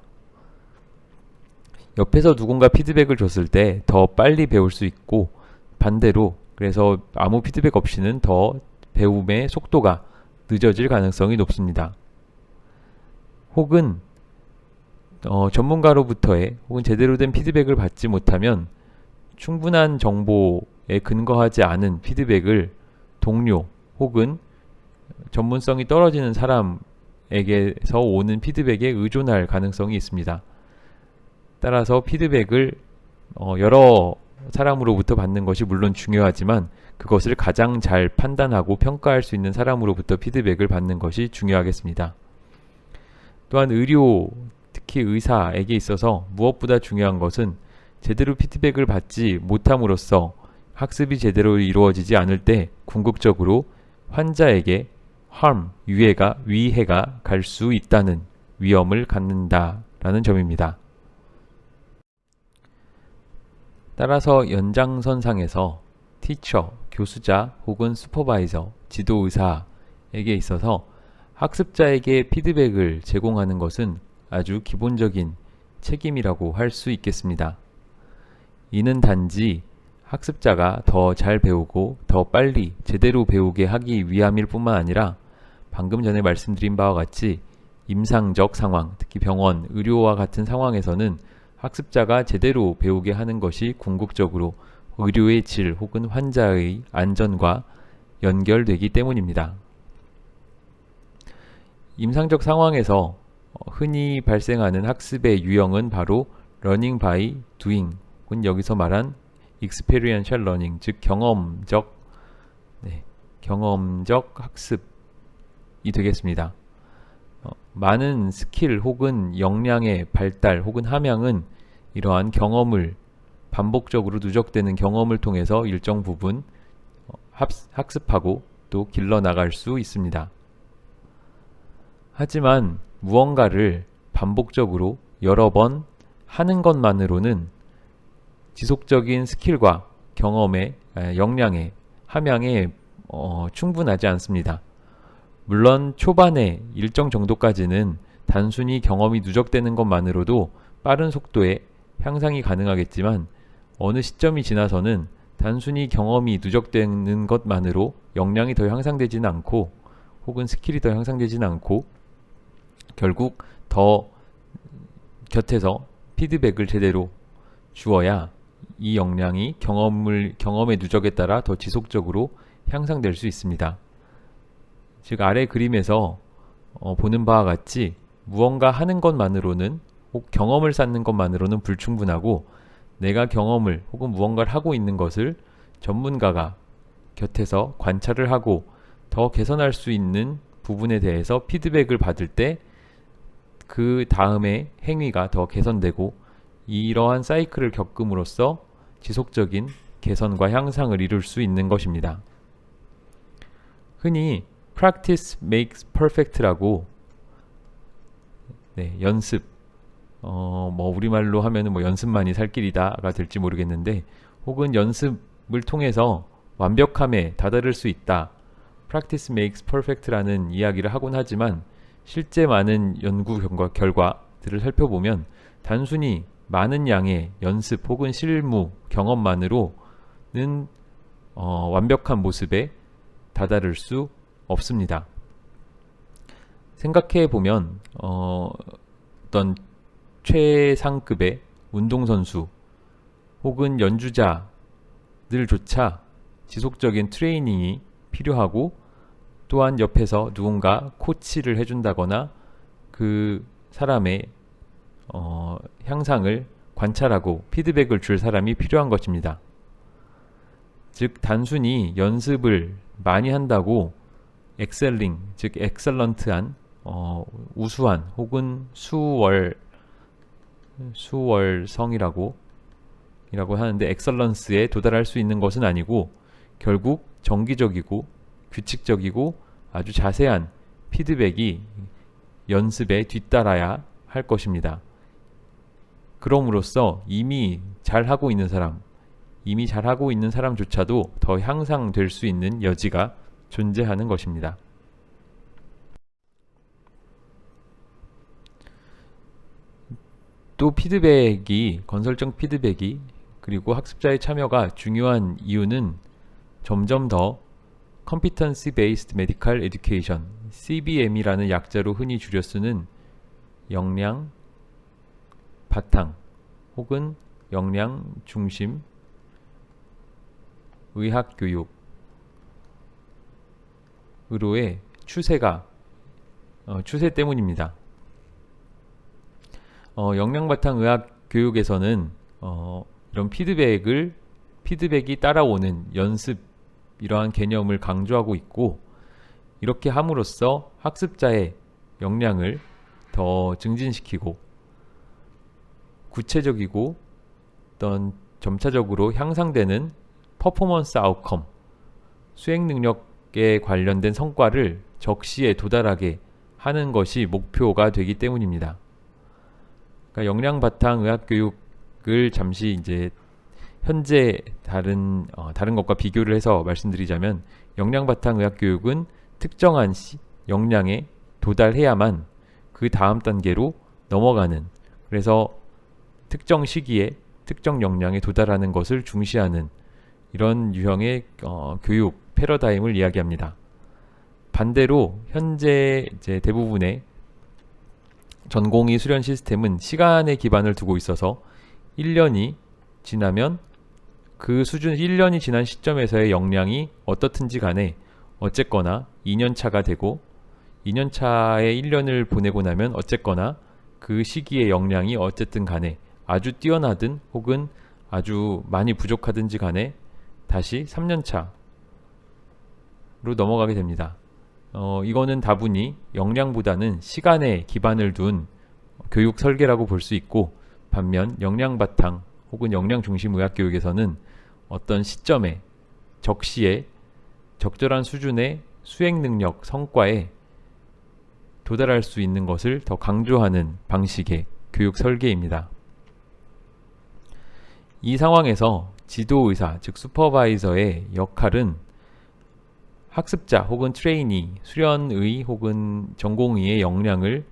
옆에서 누군가 피드백을 줬을 때 더 빨리 배울 수 있고, 반대로 그래서 아무 피드백 없이는 더 배움의 속도가 늦어질 가능성이 높습니다. 혹은 전문가로부터의 혹은 제대로 된 피드백을 받지 못하면 충분한 정보에 근거하지 않은 피드백을 동료 혹은 전문성이 떨어지는 사람에게서 오는 피드백에 의존할 가능성이 있습니다. 따라서 피드백을 여러 사람으로부터 받는 것이 물론 중요하지만 그것을 가장 잘 판단하고 평가할 수 있는 사람으로부터 피드백을 받는 것이 중요하겠습니다. 또한 의료, 특히 의사에게 있어서 무엇보다 중요한 것은 제대로 피드백을 받지 못함으로써 학습이 제대로 이루어지지 않을 때 궁극적으로 환자에게 위해가 갈 수 있다는 위험을 갖는다라는 점입니다. 따라서 연장선상에서 티처, 교수자 혹은 슈퍼바이저, 지도의사의 있어서 학습자에게 피드백을 제공하는 것은 아주 기본적인 책임이라고 할 수 있겠습니다. 이는 단지 학습자가 더 잘 배우고 더 빨리 제대로 배우게 하기 위함일 뿐만 아니라 방금 전에 말씀드린 바와 같이 임상적 상황, 특히 병원, 의료와 같은 상황에서는 학습자가 제대로 배우게 하는 것이 궁극적으로 의료의 질 혹은 환자의 안전과 연결되기 때문입니다. 임상적 상황에서 흔히 발생하는 학습의 유형은 바로 learning by doing, 혹은 여기서 말한 experiential learning, 즉 경험적 학습이 되겠습니다. 많은 스킬 혹은 역량의 발달 혹은 함양은 이러한 경험을 반복적으로 누적되는 경험을 통해서 일정 부분 학습하고 또 길러나갈 수 있습니다. 하지만 무언가를 반복적으로 여러 번 하는 것만으로는 지속적인 스킬과 경험의 역량의 함양에 충분하지 않습니다. 물론 초반에 일정 정도까지는 단순히 경험이 누적되는 것만으로도 빠른 속도의 향상이 가능하겠지만 어느 시점이 지나서는 단순히 경험이 누적되는 것만으로 역량이 더 향상되지는 않고 혹은 스킬이 더 향상되지는 않고 결국 더 곁에서 피드백을 제대로 주어야 이 역량이 경험의 누적에 따라 더 지속적으로 향상될 수 있습니다. 즉 아래 그림에서 보는 바와 같이 무언가 하는 것만으로는 혹 경험을 쌓는 것만으로는 불충분하고 내가 경험을 혹은 무언가를 하고 있는 것을 전문가가 곁에서 관찰을 하고 더 개선할 수 있는 부분에 대해서 피드백을 받을 때 그 다음에 행위가 더 개선되고 이러한 사이클을 겪음으로써 지속적인 개선과 향상을 이룰 수 있는 것입니다. 흔히 practice makes perfect라고 연습 우리말로 하면은 연습만이 살 길이다가 될지 모르겠는데 혹은 연습을 통해서 완벽함에 다다를 수 있다. practice makes perfect라는 이야기를 하곤 하지만 실제 많은 연구 결과들을 살펴보면 단순히 많은 양의 연습 혹은 실무 경험만으로는 완벽한 모습에 다다를 수 없습니다. 생각해 보면 어떤 최상급의 운동선수 혹은 연주자들조차 지속적인 트레이닝이 필요하고 또한 옆에서 누군가 코치를 해준다거나 그 사람의 향상을 관찰하고 피드백을 줄 사람이 필요한 것입니다. 즉 단순히 연습을 많이 한다고 엑셀링, 즉 엑셀런트한 우수한 혹은 수월성이라고 하는데 엑셀런스에 도달할 수 있는 것은 아니고 결국 정기적이고 규칙적이고 아주 자세한 피드백이 연습에 뒤따라야 할 것입니다. 그럼으로써 이미 잘하고 있는 사람조차도 더 향상될 수 있는 여지가 존재하는 것입니다. 또 건설적 피드백이 그리고 학습자의 참여가 중요한 이유는 점점 더 Competency Based Medical Education, CBM이라는 약자로 흔히 줄여 쓰는 역량 바탕 혹은 역량 중심 의학교육으로의 추세 때문입니다. 역량 바탕 의학교육에서는 이런 피드백이 따라오는 연습 이러한 개념을 강조하고 있고 이렇게 함으로써 학습자의 역량을 더 증진시키고 구체적이고 어떤 점차적으로 향상되는 퍼포먼스 아웃컴, 수행 능력에 관련된 성과를 적시에 도달하게 하는 것이 목표가 되기 때문입니다. 그러니까 역량 바탕 의학 교육을 잠시 이제 현재 다른 것과 비교를 해서 말씀드리자면 역량 바탕 의학 교육은 특정한 역량에 도달해야만 그 다음 단계로 넘어가는, 그래서 특정 시기에 특정 역량에 도달하는 것을 중시하는 이런 유형의 교육 패러다임을 이야기합니다. 반대로 현재 이제 대부분의 전공의 수련 시스템은 시간에 기반을 두고 있어서 1년이 지나면 그 수준 1년이 지난 시점에서의 역량이 어떻든지 간에 어쨌거나 2년 차가 되고 2년 차에 1년을 보내고 나면 어쨌거나 그 시기의 역량이 어쨌든 간에 아주 뛰어나든 혹은 아주 많이 부족하든지 간에 다시 3년 차로 넘어가게 됩니다. 이거는 다분히 역량보다는 시간에 기반을 둔 교육 설계라고 볼 수 있고, 반면 역량 바탕 혹은 역량 중심 의학교육에서는 어떤 시점에 적시에 적절한 수준의 수행 능력, 성과에 도달할 수 있는 것을 더 강조하는 방식의 교육 설계입니다. 이 상황에서 지도의사, 즉 슈퍼바이저의 역할은 학습자 혹은 트레이니, 수련의 혹은 전공의의 역량을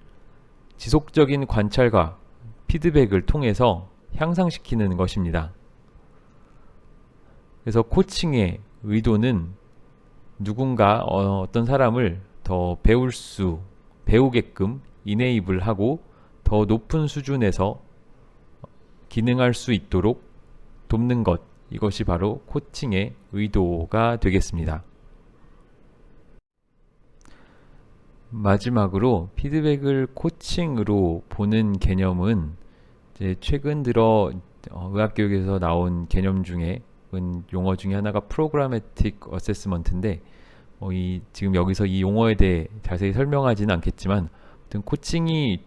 지속적인 관찰과 피드백을 통해서 향상시키는 것입니다. 그래서 코칭의 의도는 누군가 어떤 사람을 더 배우게끔 이네이블하고 더 높은 수준에서 기능할 수 있도록 돕는 것, 이것이 바로 코칭의 의도가 되겠습니다. 마지막으로 피드백을 코칭으로 보는 개념은 이제 최근 들어 의학교육에서 나온 개념 중에 용어 중에 하나가 프로그래매틱 어세스먼트인데 지금 여기서 이 용어에 대해 자세히 설명하지는 않겠지만, 아무튼 코칭이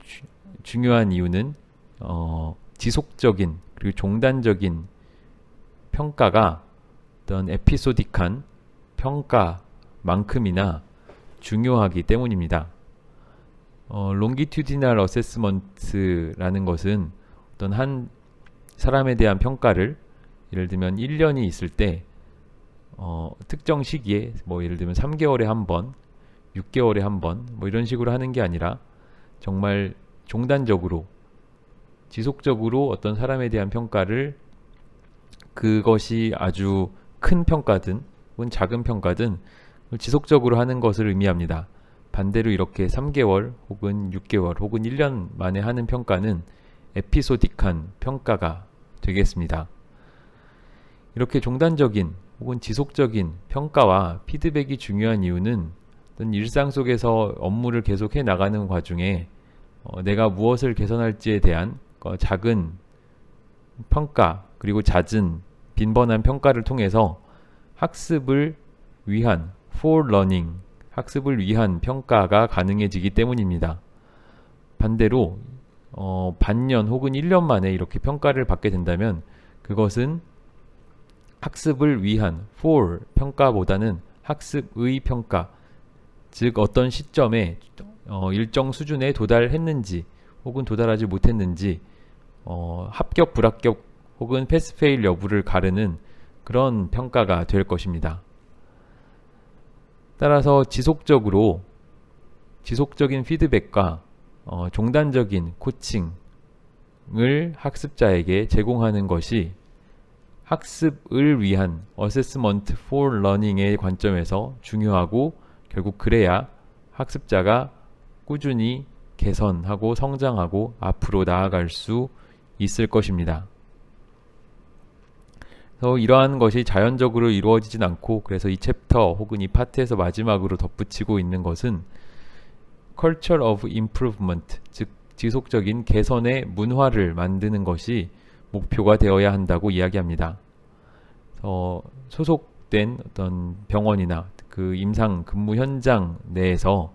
중요한 이유는 지속적인 그리고 종단적인 평가가 어떤 에피소딕한 평가만큼이나 중요하기 때문입니다. 롱기튜디널 어세스먼트라는 것은 어떤 한 사람에 대한 평가를 예를 들면 1년이 있을 때 특정 시기에 예를 들면 3개월에 한 번, 6개월에 한 번 이런 식으로 하는 게 아니라 정말 종단적으로 지속적으로 어떤 사람에 대한 평가를, 그것이 아주 큰 평가든 혹은 작은 평가든 지속적으로 하는 것을 의미합니다. 반대로 이렇게 3개월 혹은 6개월 혹은 1년 만에 하는 평가는 에피소딕한 평가가 되겠습니다. 이렇게 종단적인 혹은 지속적인 평가와 피드백이 중요한 이유는 어떤 일상 속에서 업무를 계속해 나가는 과정에 내가 무엇을 개선할지에 대한 작은 평가 그리고 잦은 빈번한 평가를 통해서 학습을 위한 for learning, 학습을 위한 평가가 가능해지기 때문입니다. 반대로 반년 혹은 1년 만에 이렇게 평가를 받게 된다면 그것은 학습을 위한 for 평가보다는 학습의 평가, 즉 어떤 시점에 일정 수준에 도달했는지 혹은 도달하지 못했는지 합격 불합격 혹은 패스페일 여부를 가르는 그런 평가가 될 것입니다. 따라서 지속적인 피드백과 종단적인 코칭을 학습자에게 제공하는 것이 학습을 위한 Assessment for Learning의 관점에서 중요하고, 결국 그래야 학습자가 꾸준히 개선하고 성장하고 앞으로 나아갈 수 있을 것입니다. 그래서 이러한 것이 자연적으로 이루어지진 않고, 그래서 이 챕터 혹은 이 파트에서 마지막으로 덧붙이고 있는 것은 Culture of Improvement, 즉 지속적인 개선의 문화를 만드는 것이 목표가 되어야 한다고 이야기합니다. 소속된 어떤 병원이나 그 임상 근무 현장 내에서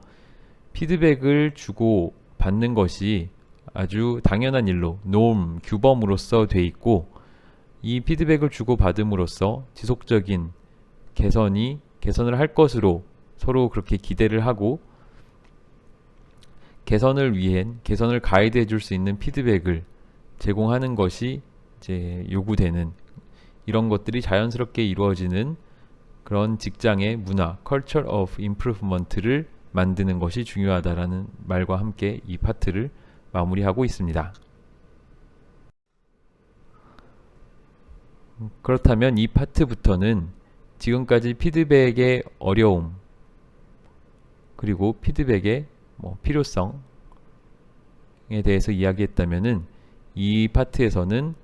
피드백을 주고 받는 것이 아주 당연한 일로 규범으로서 돼 있고, 이 피드백을 주고 받음으로써 지속적인 개선을 할 것으로 서로 그렇게 기대를 하고, 개선을 가이드해 줄 수 있는 피드백을 제공하는 것이 이제 요구되는, 이런 것들이 자연스럽게 이루어지는 그런 직장의 문화, culture of improvement를 만드는 것이 중요하다라는 말과 함께 이 파트를 마무리하고 있습니다. 그렇다면 이 파트부터는 지금까지 피드백의 어려움, 그리고 피드백의 필요성에 대해서 이야기했다면은 이 파트에서는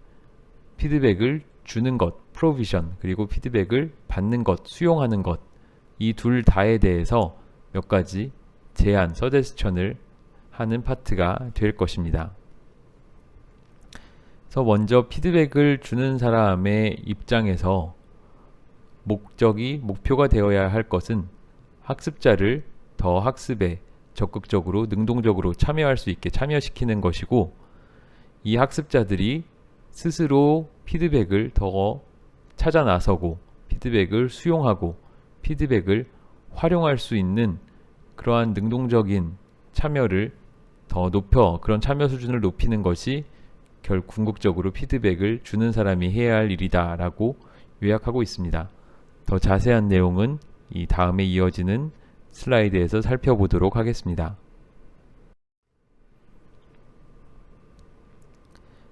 피드백을 주는 것, 프로비전, 그리고 피드백을 받는 것, 수용하는 것, 이 둘 다에 대해서 몇 가지 제안, 서제스천을 하는 파트가 될 것입니다. 그래서 먼저 피드백을 주는 사람의 입장에서 목표가 되어야 할 것은 학습자를 더 학습에 적극적으로, 능동적으로 참여할 수 있게 참여시키는 것이고, 이 학습자들이 스스로 피드백을 더 찾아 나서고 피드백을 수용하고 피드백을 활용할 수 있는 그러한 능동적인 참여를 더 그런 참여 수준을 높이는 것이 궁극적으로 피드백을 주는 사람이 해야 할 일이다 라고 요약하고 있습니다. 더 자세한 내용은 이 다음에 이어지는 슬라이드에서 살펴보도록 하겠습니다.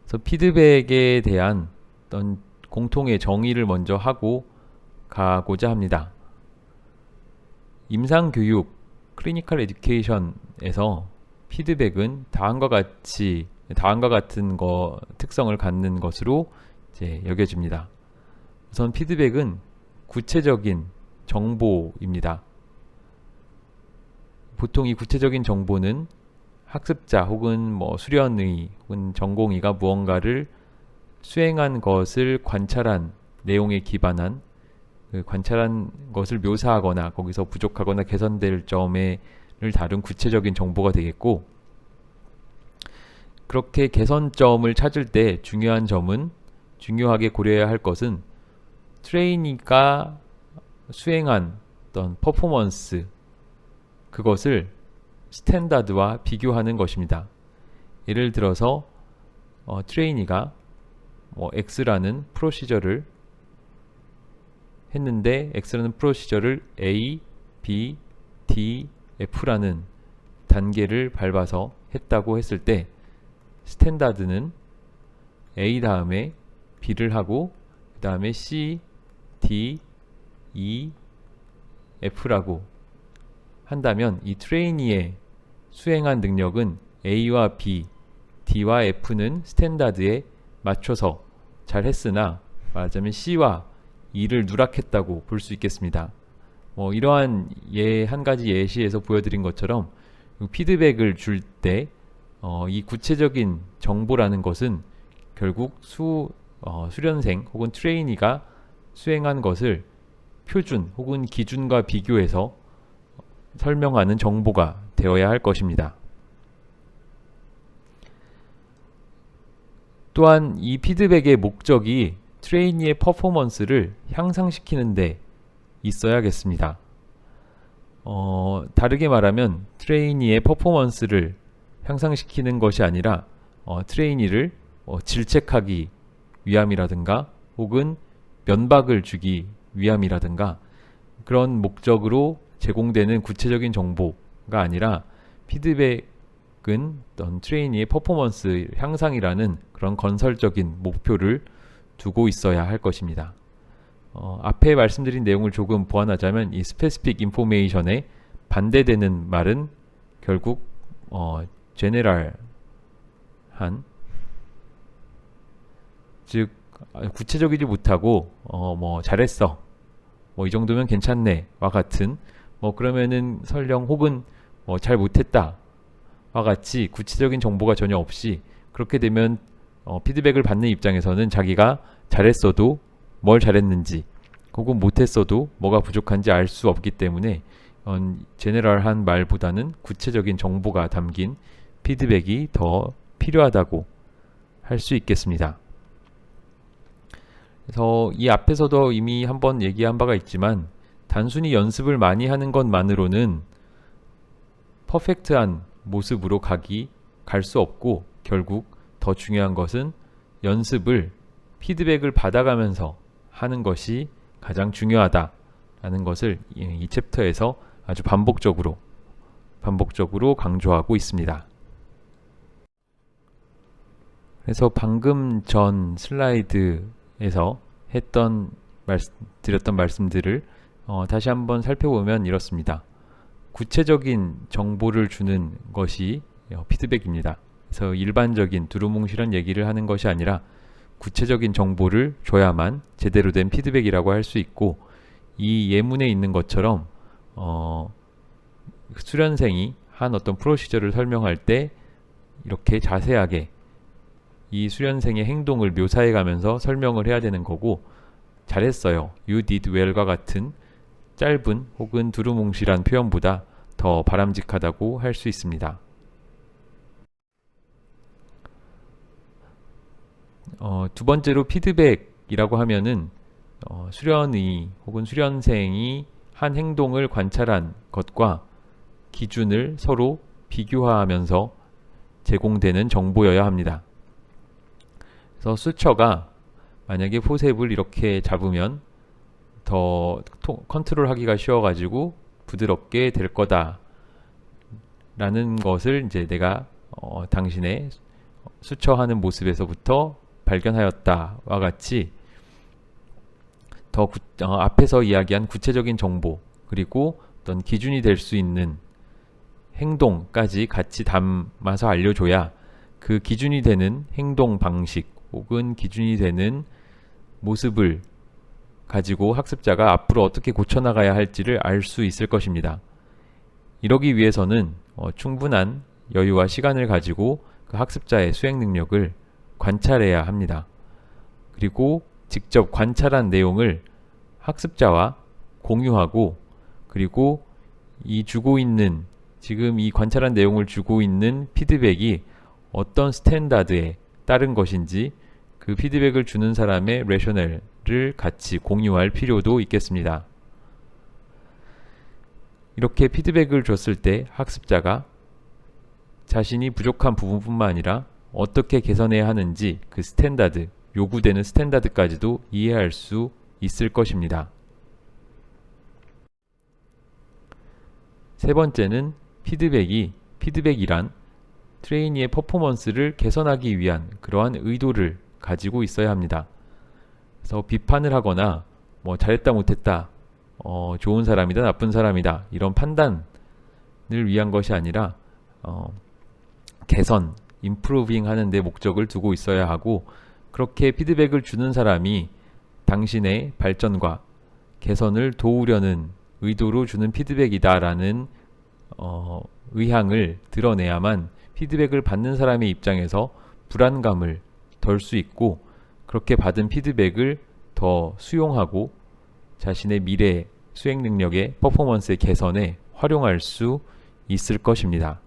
그래서 피드백에 대한 어떤 공통의 정의를 먼저 하고 가고자 합니다. 임상교육, 클리니컬 에듀케이션에서 피드백은 다음과 같은 특성을 갖는 것으로 이제 여겨집니다. 우선 피드백은 구체적인 정보입니다. 보통 이 구체적인 정보는 학습자 혹은 수련의 혹은 전공의가 무언가를 수행한 것을 관찰한 내용에 기반한 관찰한 것을 묘사하거나 거기서 부족하거나 개선될 점을 다룬 구체적인 정보가 되겠고, 그렇게 개선점을 찾을 때 중요하게 고려해야 할 것은 트레이니가 수행한 어떤 퍼포먼스, 그것을 스탠다드와 비교하는 것입니다. 예를 들어서 트레이니가 X라는 프로시저를 했는데 X라는 프로시저를 A, B, D, F라는 단계를 밟아서 했다고 했을 때 스탠다드는 A 다음에 B를 하고 그 다음에 C, D, E, F라고 한다면 이 트레이니의 수행한 능력은 A와 B, D와 F는 스탠다드에 맞춰서 잘 했으나 말하자면 C와 E를 누락했다고 볼 수 있겠습니다. 이러한 한 가지 예시에서 보여드린 것처럼 피드백을 줄 때 이 구체적인 정보라는 것은 결국 수련생 혹은 트레이니가 수행한 것을 표준 혹은 기준과 비교해서 설명하는 정보가 되어야 할 것입니다. 또한 이 피드백의 목적이 트레이니의 퍼포먼스를 향상시키는 데 있어야겠습니다. 다르게 말하면 트레이니의 퍼포먼스를 향상시키는 것이 아니라 트레이니를 질책하기 위함이라든가 혹은 면박을 주기 위함이라든가 그런 목적으로 제공되는 구체적인 정보가 아니라 피드백은 어떤 트레이니의 퍼포먼스 향상이라는 그런 건설적인 목표를 두고 있어야 할 것입니다. 앞에 말씀드린 내용을 조금 보완하자면 이 specific information에 반대되는 말은 결국 general한, 즉 구체적이지 못하고 잘했어, 이 정도면 괜찮네 와 같은 그러면은 설령 혹은 잘 못했다 와 같이 구체적인 정보가 전혀 없이, 그렇게 되면 피드백을 받는 입장에서는 자기가 잘했어도 뭘 잘했는지 혹은 못했어도 뭐가 부족한지 알 수 없기 때문에 제너럴한 말보다는 구체적인 정보가 담긴 피드백이 더 필요하다고 할 수 있겠습니다. 그래서 이 앞에서도 이미 한번 얘기한 바가 있지만 단순히 연습을 많이 하는 것만으로는 퍼펙트한 모습으로 갈 수 없고, 결국 더 중요한 것은 피드백을 받아가면서 하는 것이 가장 중요하다 라는 것을 이 챕터에서 아주 반복적으로 강조하고 있습니다. 그래서 방금 전 슬라이드에서 드렸던 말씀들을 다시 한번 살펴보면 이렇습니다. 구체적인 정보를 주는 것이 피드백입니다. 그래서 일반적인 두루뭉실한 얘기를 하는 것이 아니라 구체적인 정보를 줘야만 제대로 된 피드백이라고 할 수 있고, 이 예문에 있는 것처럼 수련생이 한 어떤 프로시저를 설명할 때 이렇게 자세하게 이 수련생의 행동을 묘사해 가면서 설명을 해야 되는 거고, 잘했어요, you did well과 같은 짧은 혹은 두루뭉실한 표현보다 더 바람직하다고 할 수 있습니다. 두 번째로 피드백이라고 하면은 수련의 혹은 수련생이 한 행동을 관찰한 것과 기준을 서로 비교하면서 제공되는 정보여야 합니다. 그래서 수처가 만약에 포셉을 이렇게 잡으면 더 컨트롤하기가 쉬워가지고 부드럽게 될 거다 라는 것을 이제 내가 당신의 수처하는 모습에서부터 발견하였다와 같이 앞에서 이야기한 구체적인 정보, 그리고 어떤 기준이 될 수 있는 행동까지 같이 담아서 알려줘야 그 기준이 되는 행동 방식 혹은 기준이 되는 모습을 가지고 학습자가 앞으로 어떻게 고쳐나가야 할지를 알 수 있을 것입니다. 이러기 위해서는 충분한 여유와 시간을 가지고 그 학습자의 수행 능력을 관찰해야 합니다. 그리고 직접 관찰한 내용을 학습자와 공유하고, 그리고 지금 이 관찰한 내용을 주고 있는 피드백이 어떤 스탠다드에 따른 것인지 그 피드백을 주는 사람의 레셔널을 같이 공유할 필요도 있겠습니다. 이렇게 피드백을 줬을 때 학습자가 자신이 부족한 부분뿐만 아니라 어떻게 개선해야 하는지 그 스탠다드, 요구되는 스탠다드까지도 이해할 수 있을 것입니다. 세 번째는 피드백이란 트레이니의 퍼포먼스를 개선하기 위한 그러한 의도를 가지고 있어야 합니다. 그래서 비판을 하거나 잘했다 못했다, 좋은 사람이다 나쁜 사람이다 이런 판단을 위한 것이 아니라 개선, 임프루빙 하는 데 목적을 두고 있어야 하고, 그렇게 피드백을 주는 사람이 당신의 발전과 개선을 도우려는 의도로 주는 피드백이다 라는 의향을 드러내야만 피드백을 받는 사람의 입장에서 불안감을 덜 수 있고, 그렇게 받은 피드백을 더 수용하고 자신의 미래 수행 능력의 퍼포먼스의 개선에 활용할 수 있을 것입니다.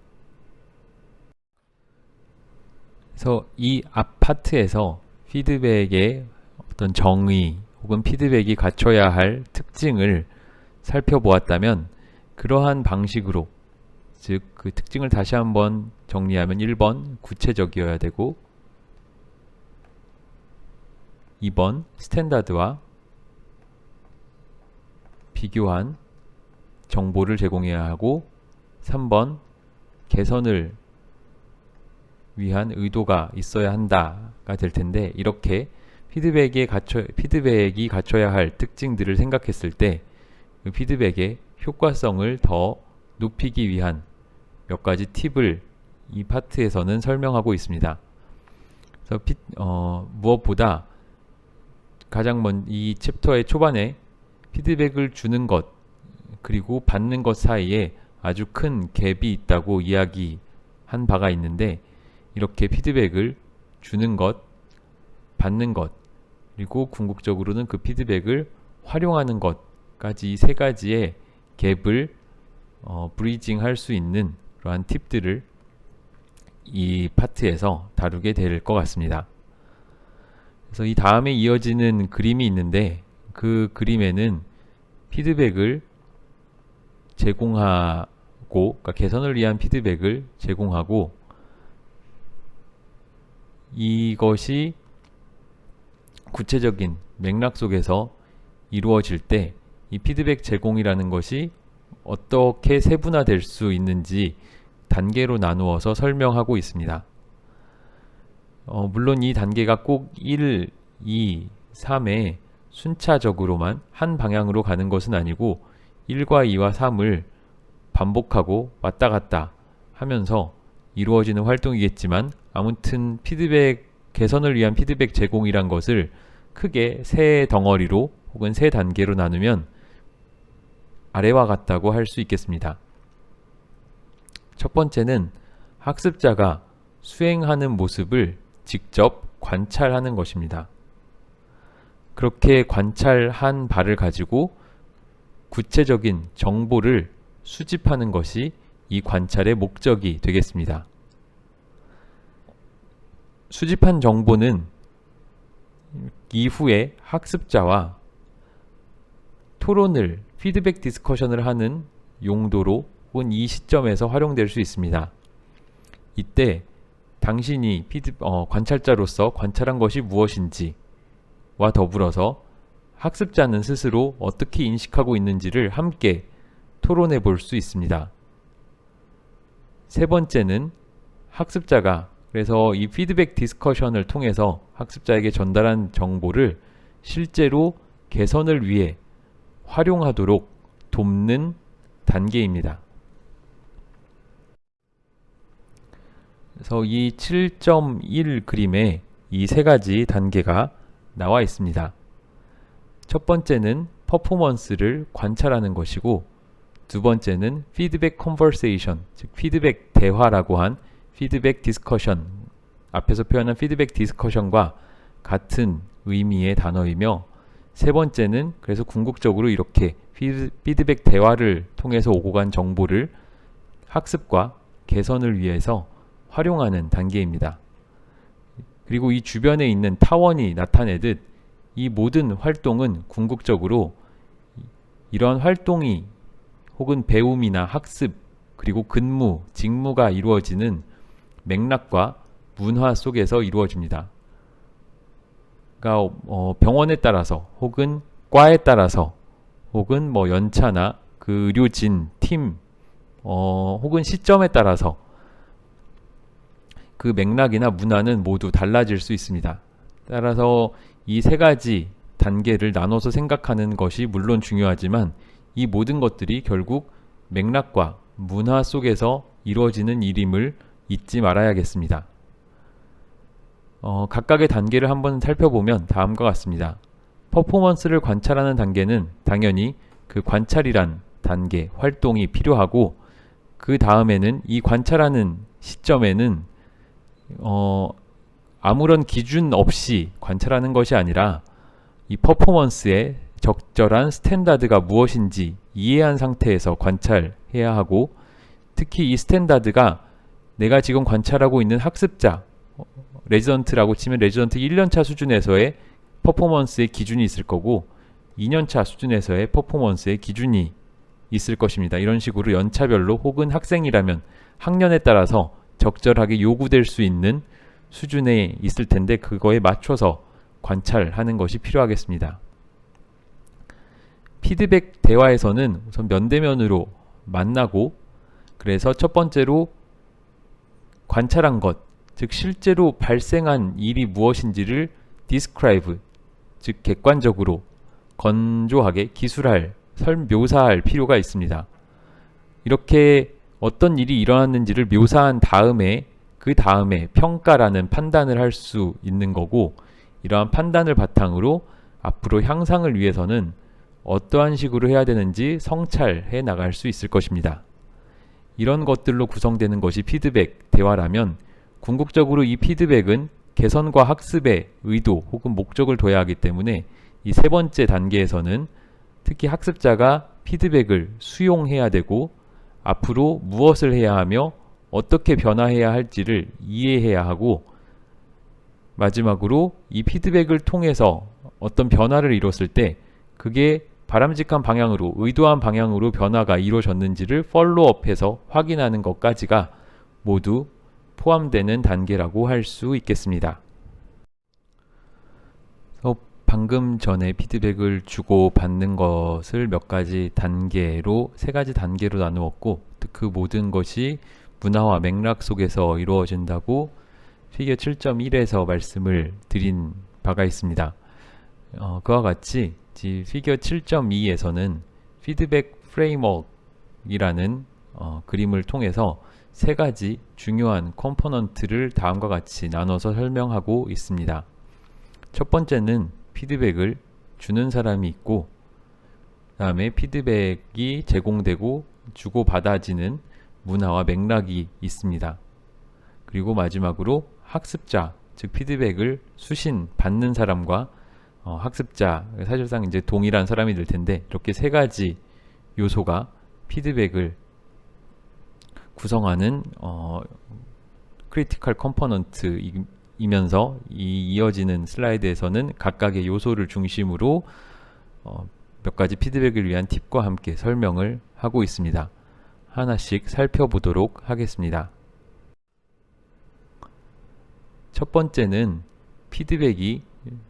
그래서 이 앞 파트에서 피드백의 어떤 정의 혹은 피드백이 갖춰야 할 특징을 살펴보았다면, 그러한 방식으로, 즉 그 특징을 다시 한번 정리하면 1번 구체적이어야 되고, 2번 스탠다드와 비교한 정보를 제공해야 하고, 3번 개선을 위한 의도가 있어야 한다가 될 텐데, 이렇게 피드백이 갖춰야 할 특징들을 생각했을 때 그 피드백의 효과성을 더 높이기 위한 몇 가지 팁을 이 파트에서는 설명하고 있습니다. 그래서 무엇보다 가장 이 챕터의 초반에 피드백을 주는 것 그리고 받는 것 사이에 아주 큰 갭이 있다고 이야기한 바가 있는데, 이렇게 피드백을 주는 것, 받는 것, 그리고 궁극적으로는 그 피드백을 활용하는 것까지 이 세 가지의 갭을 브리징 할 수 있는 그러한 팁들을 이 파트에서 다루게 될 것 같습니다. 그래서 이 다음에 이어지는 그림이 있는데, 그 그림에는 피드백을 제공하고, 그러니까 개선을 위한 피드백을 제공하고, 이것이 구체적인 맥락 속에서 이루어질 때 이 피드백 제공이라는 것이 어떻게 세분화될 수 있는지 단계로 나누어서 설명하고 있습니다. 물론 이 단계가 꼭 1, 2, 3에 순차적으로만 한 방향으로 가는 것은 아니고 1과 2와 3을 반복하고 왔다 갔다 하면서 이루어지는 활동이겠지만, 아무튼 피드백 개선을 위한 피드백 제공이란 것을 크게 세 덩어리로 혹은 세 단계로 나누면 아래와 같다고 할 수 있겠습니다. 첫 번째는 학습자가 수행하는 모습을 직접 관찰하는 것입니다. 그렇게 관찰한 바를 가지고 구체적인 정보를 수집하는 것이 이 관찰의 목적이 되겠습니다. 수집한 정보는 이후에 학습자와 토론을, 피드백 디스커션을 하는 용도로 혹은 이 시점에서 활용될 수 있습니다. 이때 당신이 관찰자로서 관찰한 것이 무엇인지와 더불어서 학습자는 스스로 어떻게 인식하고 있는지를 함께 토론해 볼 수 있습니다. 세 번째는 학습자가, 그래서 이 피드백 디스커션을 통해서 학습자에게 전달한 정보를 실제로 개선을 위해 활용하도록 돕는 단계입니다. 그래서 이 7.1 그림에 이 세 가지 단계가 나와 있습니다. 첫 번째는 퍼포먼스를 관찰하는 것이고, 두 번째는 피드백 컨버세이션, 즉 피드백 대화라고 한 피드백 디스커션, 앞에서 표현한 피드백 디스커션과 같은 의미의 단어이며, 세 번째는 그래서 궁극적으로 이렇게 피드백 대화를 통해서 오고 간 정보를 학습과 개선을 위해서 활용하는 단계입니다. 그리고 이 주변에 있는 타원이 나타내듯 이 모든 활동은 궁극적으로 이러한 활동이 혹은 배움이나 학습, 그리고 근무, 직무가 이루어지는 맥락과 문화 속에서 이루어집니다. 그러니까 병원에 따라서 혹은 과에 따라서 혹은 연차나 그 의료진, 팀, 혹은 시점에 따라서 그 맥락이나 문화는 모두 달라질 수 있습니다. 따라서 이 세 가지 단계를 나눠서 생각하는 것이 물론 중요하지만, 이 모든 것들이 결국 맥락과 문화 속에서 이루어지는 일임을 잊지 말아야겠습니다. 각각의 단계를 한번 살펴보면 다음과 같습니다. 퍼포먼스를 관찰하는 단계는 당연히 그 관찰이란 단계, 활동이 필요하고, 그 다음에는 이 관찰하는 시점에는 아무런 기준 없이 관찰하는 것이 아니라 이 퍼포먼스의 적절한 스탠다드가 무엇인지 이해한 상태에서 관찰해야 하고, 특히 이 스탠다드가 내가 지금 관찰하고 있는 학습자, 레지던트라고 치면 레지던트 1년차 수준에서의 퍼포먼스의 기준이 있을 거고, 2년차 수준에서의 퍼포먼스의 기준이 있을 것입니다. 이런 식으로 연차별로 혹은 학생이라면 학년에 따라서 적절하게 요구될 수 있는 수준에 있을 텐데, 그거에 맞춰서 관찰하는 것이 필요하겠습니다. 피드백 대화에서는 우선 면대면으로 만나고, 그래서 첫 번째로 관찰한 것, 즉 실제로 발생한 일이 무엇인지를 describe, 즉 객관적으로 건조하게 기술할, 묘사할 필요가 있습니다. 이렇게 어떤 일이 일어났는지를 묘사한 다음에 그 다음에 평가라는 판단을 할 수 있는 거고, 이러한 판단을 바탕으로 앞으로 향상을 위해서는 어떠한 식으로 해야 되는지 성찰해 나갈 수 있을 것입니다. 이런 것들로 구성되는 것이 피드백 대화라면, 궁극적으로 이 피드백은 개선과 학습의 의도 혹은 목적을 둬야 하기 때문에 이 세 번째 단계에서는 특히 학습자가 피드백을 수용해야 되고, 앞으로 무엇을 해야 하며 어떻게 변화해야 할지를 이해해야 하고, 마지막으로 이 피드백을 통해서 어떤 변화를 이뤘을 때 그게 바람직한 방향으로, 의도한 방향으로 변화가 이루어졌는지를 팔로우업해서 확인하는 것까지가 모두 포함되는 단계라고 할 수 있겠습니다. 방금 전에 피드백을 주고 받는 것을 몇 가지 단계로, 세 가지 단계로 나누었고, 그 모든 것이 문화와 맥락 속에서 이루어진다고 피겨 7.1에서 말씀을 드린 바가 있습니다. 그와 같이 피겨 7.2에서는 피드백 프레임워크이라는 그림을 통해서 세 가지 중요한 컴포넌트를 다음과 같이 나눠서 설명하고 있습니다. 첫 번째는 피드백을 주는 사람이 있고, 그 다음에 피드백이 제공되고 주고받아지는 문화와 맥락이 있습니다. 그리고 마지막으로 학습자, 즉 피드백을 수신 받는 사람과 학습자, 사실상 이제 동일한 사람이 될 텐데, 이렇게 세 가지 요소가 피드백을 구성하는 크리티컬 컴포넌트이면서 이어지는 슬라이드에서는 각각의 요소를 중심으로 몇 가지 피드백을 위한 팁과 함께 설명을 하고 있습니다. 하나씩 살펴보도록 하겠습니다. 첫 번째는 피드백이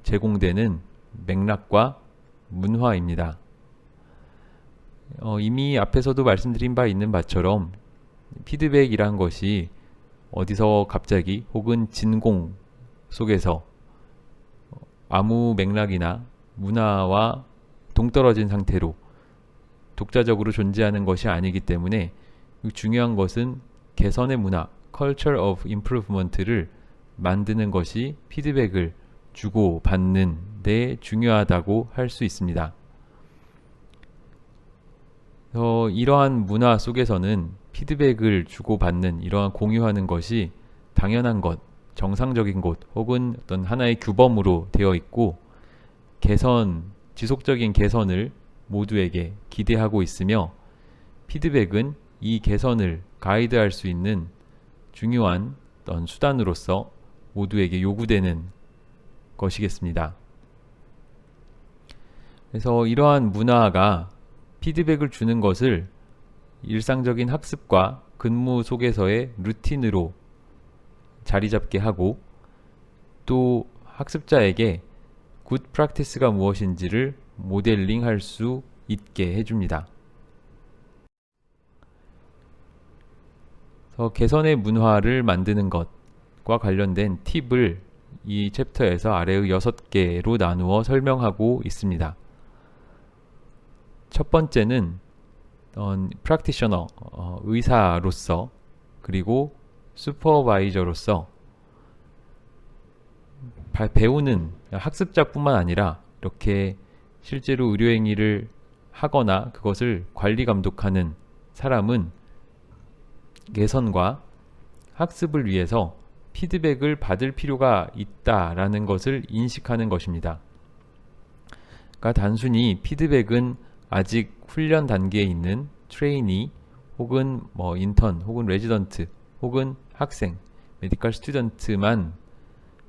제공되는 맥락과 문화입니다. 이미 앞에서도 말씀드린 바 있는 바처럼 피드백이란 것이 어디서 갑자기 혹은 진공 속에서 아무 맥락이나 문화와 동떨어진 상태로 독자적으로 존재하는 것이 아니기 때문에 중요한 것은 개선의 문화, Culture of Improvement를 만드는 것이 피드백을 주고받는 데 중요하다고 할 수 있습니다. 이러한 문화 속에서는 피드백을 주고받는, 이러한 공유하는 것이 당연한 것, 정상적인 것, 혹은 어떤 하나의 규범으로 되어 있고, 지속적인 개선을 모두에게 기대하고 있으며, 피드백은 이 개선을 가이드할 수 있는 중요한 어떤 수단으로서 모두에게 요구되는 것이겠습니다. 그래서 이러한 문화가 피드백을 주는 것을 일상적인 학습과 근무 속에서의 루틴으로 자리 잡게 하고, 또 학습자에게 굿 프랙티스가 무엇인지를 모델링 할 수 있게 해줍니다. 개선의 문화를 만드는 것과 관련된 팁을 이 챕터에서 아래의 6개로 나누어 설명하고 있습니다. 첫 번째는 프랙티셔너, 의사로서, 그리고 슈퍼바이저로서 배우는 학습자뿐만 아니라 이렇게 실제로 의료행위를 하거나 그것을 관리 감독하는 사람은 개선과 학습을 위해서 피드백을 받을 필요가 있다라는 것을 인식하는 것입니다. 그러니까 단순히 피드백은 아직 훈련 단계에 있는 트레이니, 혹은 인턴, 혹은 레지던트, 혹은 학생, 메디컬 스튜던트만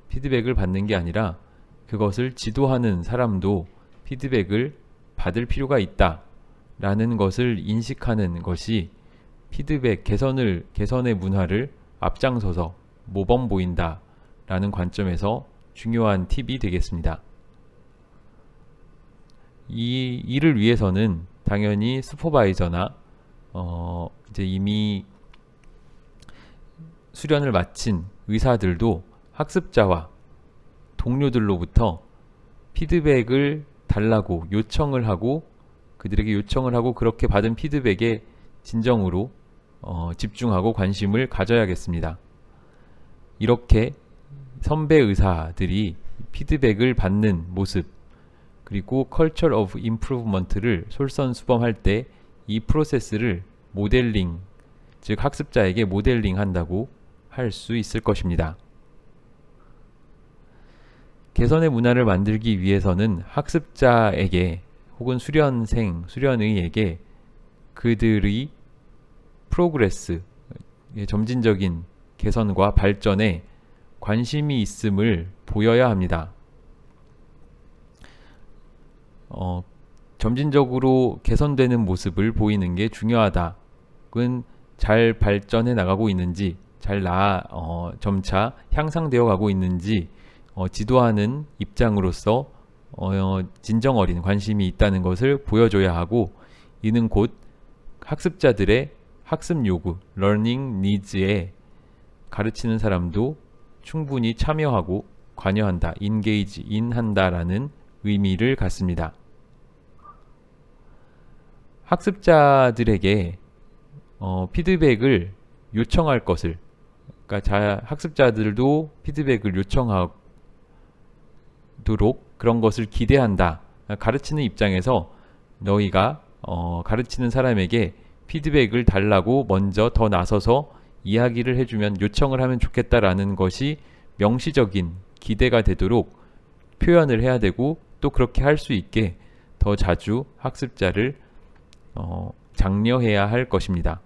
피드백을 받는 게 아니라 그것을 지도하는 사람도 피드백을 받을 필요가 있다 라는 것을 인식하는 것이 피드백 개선의 문화를 앞장서서 모범 보인다 라는 관점에서 중요한 팁이 되겠습니다. 이 일을 위해서는 당연히 슈퍼바이저나 이제 이미 수련을 마친 의사들도 학습자와 동료들로부터 피드백을 달라고 요청을 하고, 그들에게 요청을 하고 그렇게 받은 피드백에 진정으로 집중하고 관심을 가져야겠습니다. 이렇게 선배 의사들이 피드백을 받는 모습, 그리고 Culture of Improvement를 솔선수범할 때 이 프로세스를 모델링, 즉 학습자에게 모델링 한다고 할 수 있을 것입니다. 개선의 문화를 만들기 위해서는 학습자에게 혹은 수련의에게 그들의 프로그레스, 점진적인 개선과 발전에 관심이 있음을 보여야 합니다. 점진적으로 개선되는 모습을 보이는 게 중요하다. 혹은 잘 발전해 나가고 있는지, 점차 향상되어 가고 있는지 지도하는 입장으로서 진정 어린 관심이 있다는 것을 보여줘야 하고, 이는 곧 학습자들의 학습 요구, learning needs에 가르치는 사람도 충분히 참여하고 관여한다, engage in한다라는 의미를 갖습니다. 학습자들에게 피드백을 요청할 것을, 그러니까 학습자들도 피드백을 요청하도록 그런 것을 기대한다. 가르치는 입장에서 너희가 가르치는 사람에게 피드백을 달라고 먼저 더 나서서 이야기를 해주면, 요청을 하면 좋겠다라는 것이 명시적인 기대가 되도록 표현을 해야 되고, 또 그렇게 할 수 있게 더 자주 학습자를 장려해야 할 것입니다.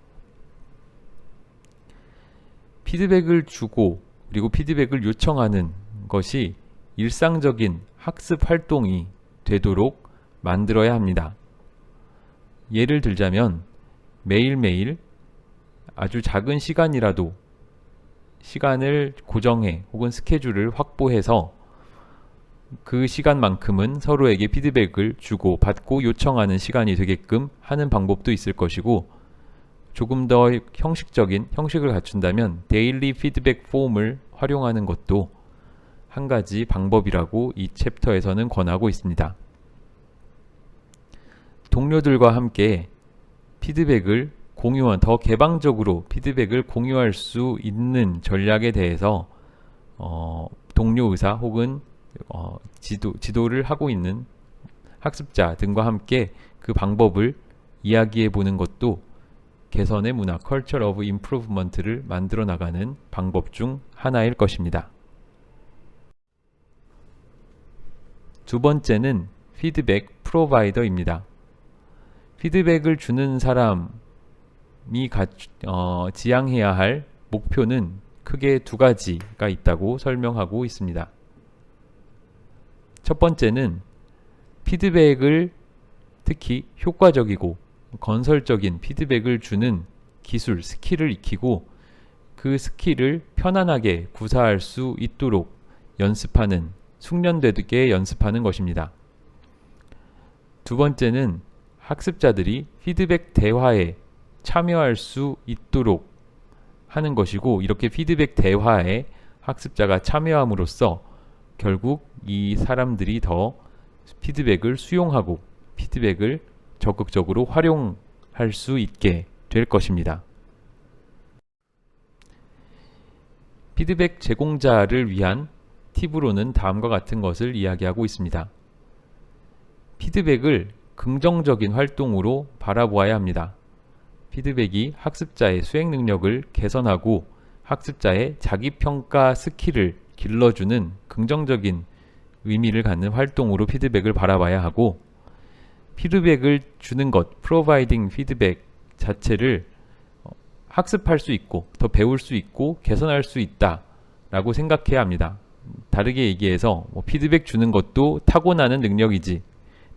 피드백을 주고 그리고 피드백을 요청하는 것이 일상적인 학습 활동이 되도록 만들어야 합니다. 예를 들자면 매일매일 아주 작은 시간이라도 시간을 고정해 혹은 스케줄을 확보해서 그 시간만큼은 서로에게 피드백을 주고 받고 요청하는 시간이 되게끔 하는 방법도 있을 것이고, 조금 더 형식적인 형식을 갖춘다면 데일리 피드백 폼을 활용하는 것도 한 가지 방법이라고 이 챕터에서는 권하고 있습니다. 동료들과 함께 피드백을 공유한, 더 개방적으로 피드백을 공유할 수 있는 전략에 대해서 동료 의사 혹은 지도를 하고 있는 학습자 등과 함께 그 방법을 이야기해 보는 것도 개선의 문화, Culture of Improvement를 만들어 나가는 방법 중 하나일 것입니다. 두 번째는 피드백 프로바이더입니다. 피드백을 주는 사람이 지향해야 할 목표는 크게 두 가지가 있다고 설명하고 있습니다. 첫 번째는 피드백을, 특히 효과적이고 건설적인 피드백을 주는 기술, 스킬을 익히고 그 스킬을 편안하게 구사할 수 있도록 연습하는, 숙련되게 연습하는 것입니다. 두 번째는 학습자들이 피드백 대화에 참여할 수 있도록 하는 것이고, 이렇게 피드백 대화에 학습자가 참여함으로써 결국 이 사람들이 더 피드백을 수용하고 피드백을 적극적으로 활용할 수 있게 될 것입니다. 피드백 제공자를 위한 팁으로는 다음과 같은 것을 이야기하고 있습니다. 피드백을 긍정적인 활동으로 바라보아야 합니다. 피드백이 학습자의 수행 능력을 개선하고 학습자의 자기평가 스킬을 길러주는 긍정적인 의미를 갖는 활동으로 피드백을 바라봐야 하고, 피드백을 주는 것, providing feedback 자체를 학습할 수 있고 더 배울 수 있고 개선할 수 있다 라고 생각해야 합니다. 다르게 얘기해서 피드백 주는 것도 타고나는 능력이지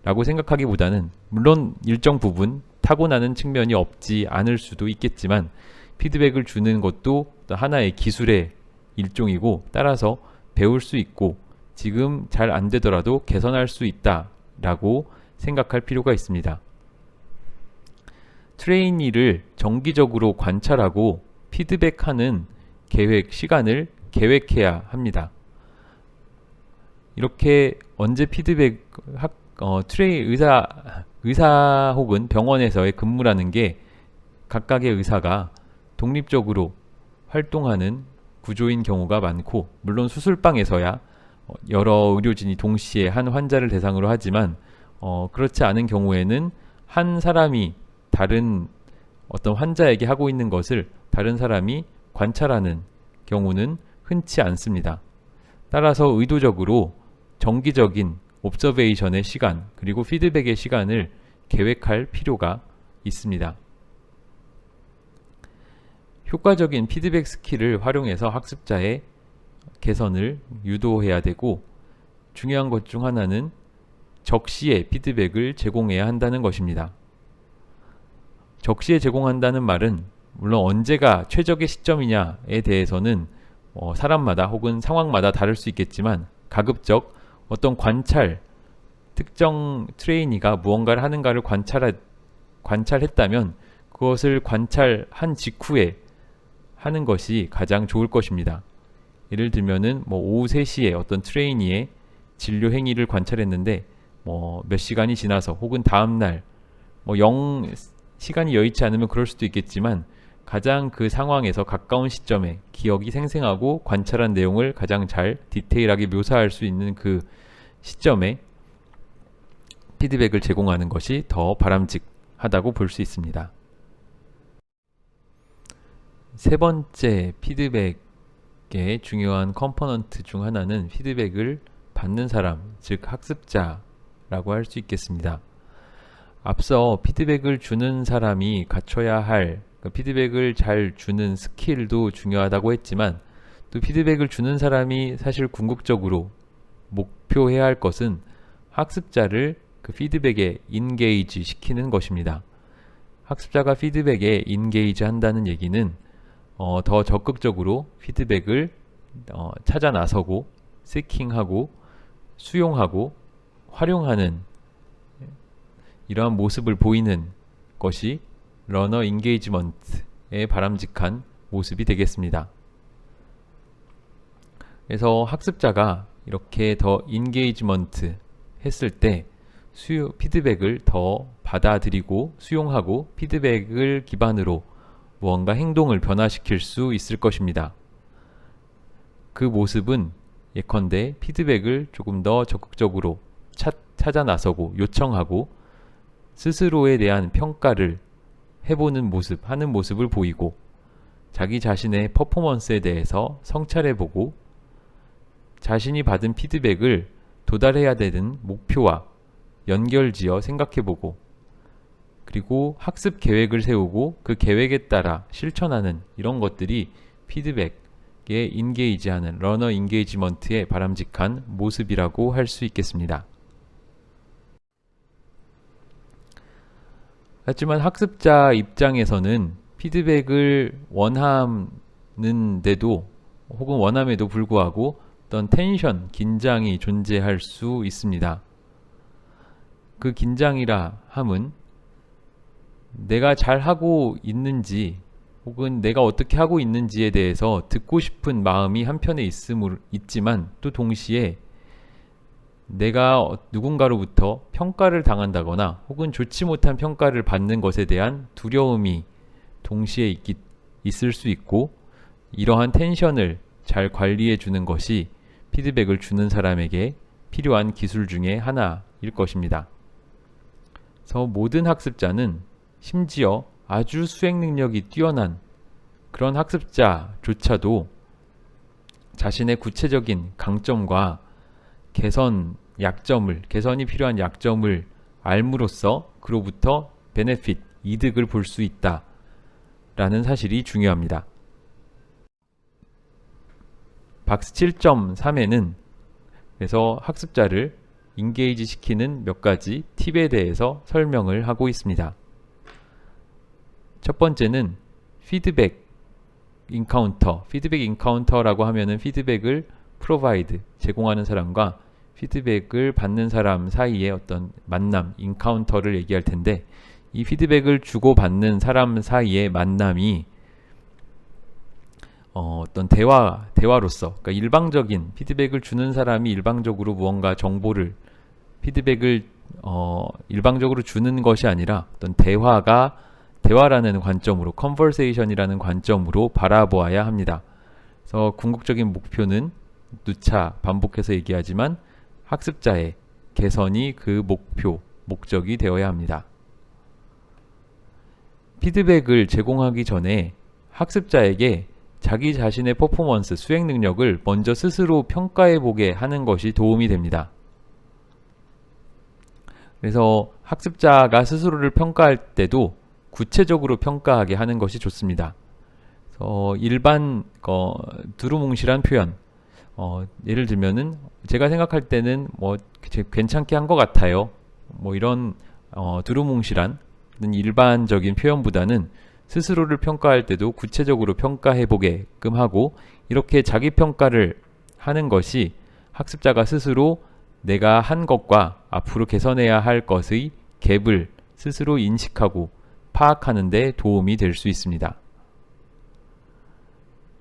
라고 생각하기보다는, 물론 일정 부분 타고나는 측면이 없지 않을 수도 있겠지만 피드백을 주는 것도 하나의 기술의 일종이고, 따라서 배울 수 있고 지금 잘 안 되더라도 개선할 수 있다 라고 생각할 필요가 있습니다. 트레이니를 정기적으로 관찰하고 피드백하는 시간을 계획해야 합니다. 이렇게 언제 피드백, 의사 혹은 병원에서의 근무라는 게 각각의 의사가 독립적으로 활동하는 구조인 경우가 많고, 물론 수술방에서야 여러 의료진이 동시에 한 환자를 대상으로 하지만 그렇지 않은 경우에는 한 사람이 다른 어떤 환자에게 하고 있는 것을 다른 사람이 관찰하는 경우는 흔치 않습니다. 따라서 의도적으로 정기적인 옵저베이션의 시간 그리고 피드백의 시간을 계획할 필요가 있습니다. 효과적인 피드백 스킬을 활용해서 학습자의 개선을 유도해야 되고, 중요한 것 중 하나는 적시에 피드백을 제공해야 한다는 것입니다. 적시에 제공한다는 말은 물론 언제가 최적의 시점이냐에 대해서는 사람마다 혹은 상황마다 다를 수 있겠지만, 가급적 어떤 관찰 특정 트레이니가 무언가를 하는가를 관찰했다면 그것을 관찰한 직후에 하는 것이 가장 좋을 것입니다. 예를 들면은 뭐 오후 3시에 어떤 트레이니의 진료 행위를 관찰했는데 뭐 몇 시간이 지나서 혹은 다음날 뭐 시간이 여의치 않으면 그럴 수도 있겠지만 가장 그 상황에서 가까운 시점에 기억이 생생하고 관찰한 내용을 가장 잘 디테일하게 묘사할 수 있는 그 시점에 피드백을 제공하는 것이 더 바람직하다고 볼 수 있습니다. 세 번째 피드백의 중요한 컴포넌트 중 하나는 피드백을 받는 사람, 즉 학습자라고 할 수 있겠습니다. 앞서 피드백을 주는 사람이 갖춰야 할 피드백을 잘 주는 스킬도 중요하다고 했지만 또 피드백을 주는 사람이 사실 궁극적으로 목표해야 할 것은 학습자를 그 피드백에 인게이지 시키는 것입니다. 학습자가 피드백에 인게이지 한다는 얘기는 더 적극적으로 피드백을 찾아 나서고 세킹하고 수용하고 활용하는 이러한 모습을 보이는 것이 러너 인게이지먼트의 바람직한 모습이 되겠습니다. 그래서 학습자가 이렇게 더 인게이지먼트 했을 때 피드백을 더 받아들이고 수용하고 피드백을 기반으로 무언가 행동을 변화시킬 수 있을 것입니다. 그 모습은 예컨대 피드백을 조금 더 적극적으로 찾아 나서고 요청하고 스스로에 대한 평가를 해보는 모습, 하는 모습을 보이고 자기 자신의 퍼포먼스에 대해서 성찰해보고 자신이 받은 피드백을 도달해야 되는 목표와 연결지어 생각해보고 그리고 학습 계획을 세우고 그 계획에 따라 실천하는 이런 것들이 피드백에 인게이지하는 러너 인게이지먼트의 바람직한 모습이라고 할 수 있겠습니다. 하지만 학습자 입장에서는 피드백을 원하는데도 혹은 원함에도 불구하고 어떤 텐션, 긴장이 존재할 수 있습니다. 그 긴장이라 함은 내가 잘하고 있는지 혹은 내가 어떻게 하고 있는지에 대해서 듣고 싶은 마음이 한편에 있지만 또 동시에 내가 누군가로부터 평가를 당한다거나 혹은 좋지 못한 평가를 받는 것에 대한 두려움이 동시에 있을 수 있고 이러한 텐션을 잘 관리해 주는 것이 피드백을 주는 사람에게 필요한 기술 중에 하나일 것입니다. 그래서 모든 학습자는 심지어 아주 수행 능력이 뛰어난 그런 학습자조차도 자신의 구체적인 강점과 개선이 필요한 약점을 알므로써 그로부터 베네핏, 이득을 볼 수 있다 라는 사실이 중요합니다. 박스 7.3에는 그래서 학습자를 인게이지 시키는 몇 가지 팁에 대해서 설명을 하고 있습니다. 첫 번째는 피드백 인카운터라고 하면은 피드백을 프로바이드, 제공하는 사람과 피드백을 받는 사람 사이의 어떤 만남, 인카운터를 얘기할 텐데 이 피드백을 주고받는 사람 사이의 만남이 어떤 대화로서 그러니까 일방적인 피드백을 주는 사람이 일방적으로 무언가 정보를 피드백을 일방적으로 주는 것이 아니라 어떤 대화라는 관점으로 컨버세이션이라는 관점으로 바라보아야 합니다. 그래서 궁극적인 목표는 누차 반복해서 얘기하지만 학습자의 개선이 그 목적이 되어야 합니다. 피드백을 제공하기 전에 학습자에게 자기 자신의 퍼포먼스, 수행 능력을 먼저 스스로 평가해보게 하는 것이 도움이 됩니다. 그래서 학습자가 스스로를 평가할 때도 구체적으로 평가하게 하는 것이 좋습니다. 일반 두루뭉실한 표현, 예를 들면은 제가 생각할 때는 뭐 괜찮게 한 것 같아요. 뭐 이런 두루뭉실한 일반적인 표현보다는 스스로를 평가할 때도 구체적으로 평가해 보게끔 하고 이렇게 자기 평가를 하는 것이 학습자가 스스로 내가 한 것과 앞으로 개선해야 할 것의 갭을 스스로 인식하고 파악하는 데 도움이 될 수 있습니다.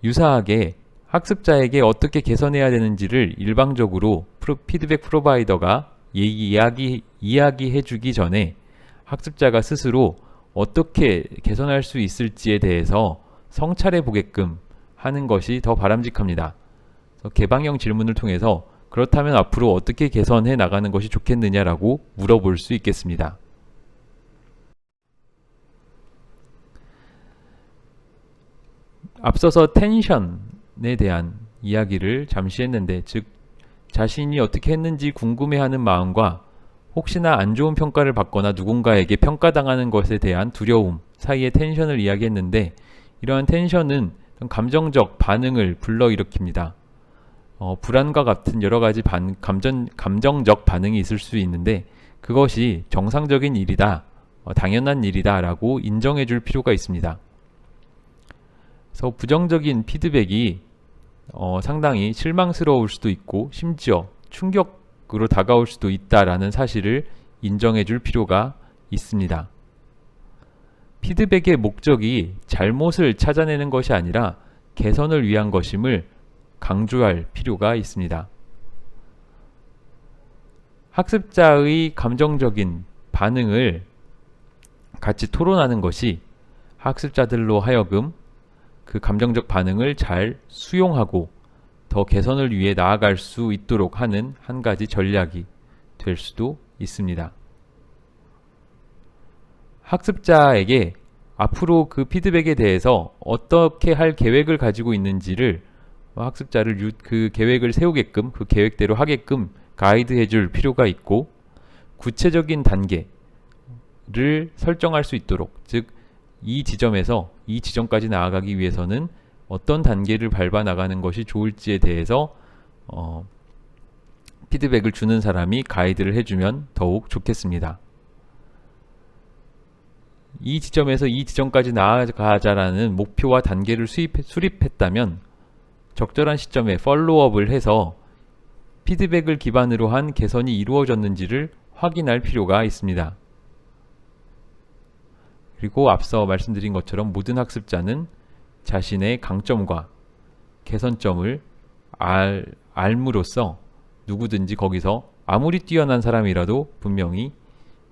유사하게 학습자에게 어떻게 개선해야 되는지를 일방적으로 피드백 프로바이더가 이야기해 주기 전에 학습자가 스스로 어떻게 개선할 수 있을지에 대해서 성찰해 보게끔 하는 것이 더 바람직합니다. 개방형 질문을 통해서 그렇다면 앞으로 어떻게 개선해 나가는 것이 좋겠느냐라고 물어볼 수 있겠습니다. 앞서서 텐션에 대한 이야기를 잠시 했는데, 즉 자신이 어떻게 했는지 궁금해하는 마음과 혹시나 안 좋은 평가를 받거나 누군가에게 평가당하는 것에 대한 두려움 사이의 텐션을 이야기했는데, 이러한 텐션은 감정적 반응을 불러일으킵니다. 불안과 같은 여러 가지 감정적 반응이 있을 수 있는데, 그것이 정상적인 일이다, 당연한 일이다 라고 인정해 줄 필요가 있습니다. 그래서 부정적인 피드백이 상당히 실망스러울 수도 있고 심지어 충격으로 다가올 수도 있다라는 사실을 인정해 줄 필요가 있습니다. 피드백의 목적이 잘못을 찾아내는 것이 아니라 개선을 위한 것임을 강조할 필요가 있습니다. 학습자의 감정적인 반응을 같이 토론하는 것이 학습자들로 하여금 그 감정적 반응을 잘 수용하고 더 개선을 위해 나아갈 수 있도록 하는 한 가지 전략이 될 수도 있습니다. 학습자에게 앞으로 그 피드백에 대해서 어떻게 할 계획을 가지고 있는지를 학습자를 그 계획을 세우게끔, 그 계획대로 하게끔 가이드해 줄 필요가 있고, 구체적인 단계를 설정할 수 있도록, 즉 이 지점에서 이 지점까지 나아가기 위해서는 어떤 단계를 밟아 나가는 것이 좋을지에 대해서 피드백을 주는 사람이 가이드를 해주면 더욱 좋겠습니다. 이 지점에서 이 지점까지 나아가자라는 목표와 단계를 수립했다면 적절한 시점에 팔로우업을 해서 피드백을 기반으로 한 개선이 이루어졌는지를 확인할 필요가 있습니다. 그리고 앞서 말씀드린 것처럼 모든 학습자는 자신의 강점과 개선점을 알므로써 누구든지 거기서 아무리 뛰어난 사람이라도 분명히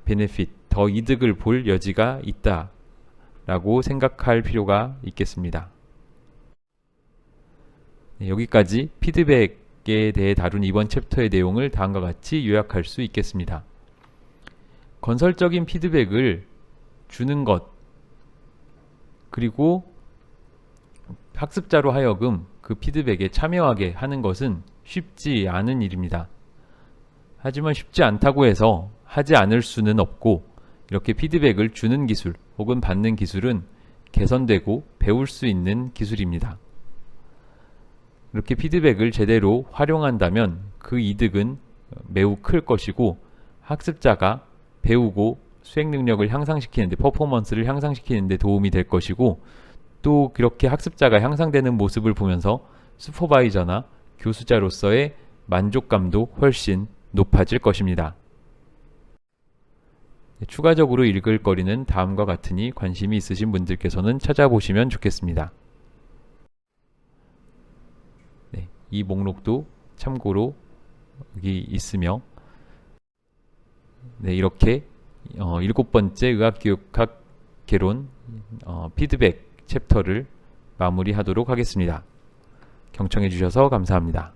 베네핏, 더 이득을 볼 여지가 있다 라고 생각할 필요가 있겠습니다. 네, 여기까지 피드백에 대해 다룬 이번 챕터의 내용을 다음과 같이 요약할 수 있겠습니다. 건설적인 피드백을 주는 것, 그리고 학습자로 하여금 그 피드백에 참여하게 하는 것은 쉽지 않은 일입니다. 하지만 쉽지 않다고 해서 하지 않을 수는 없고, 이렇게 피드백을 주는 기술 혹은 받는 기술은 개선되고 배울 수 있는 기술입니다. 이렇게 피드백을 제대로 활용한다면 그 이득은 매우 클 것이고, 학습자가 배우고 수행 능력을 향상시키는데, 퍼포먼스를 향상시키는데 도움이 될 것이고, 또 그렇게 학습자가 향상되는 모습을 보면서 슈퍼바이저나 교수자로서의 만족감도 훨씬 높아질 것입니다. 추가적으로 읽을 거리는 다음과 같으니 관심이 있으신 분들께서는 찾아보시면 좋겠습니다. 네, 이 목록도 참고로 여기 있으며, 네, 이렇게 7번째 의학교육학 개론 피드백 챕터를 마무리하도록 하겠습니다. 경청해 주셔서 감사합니다.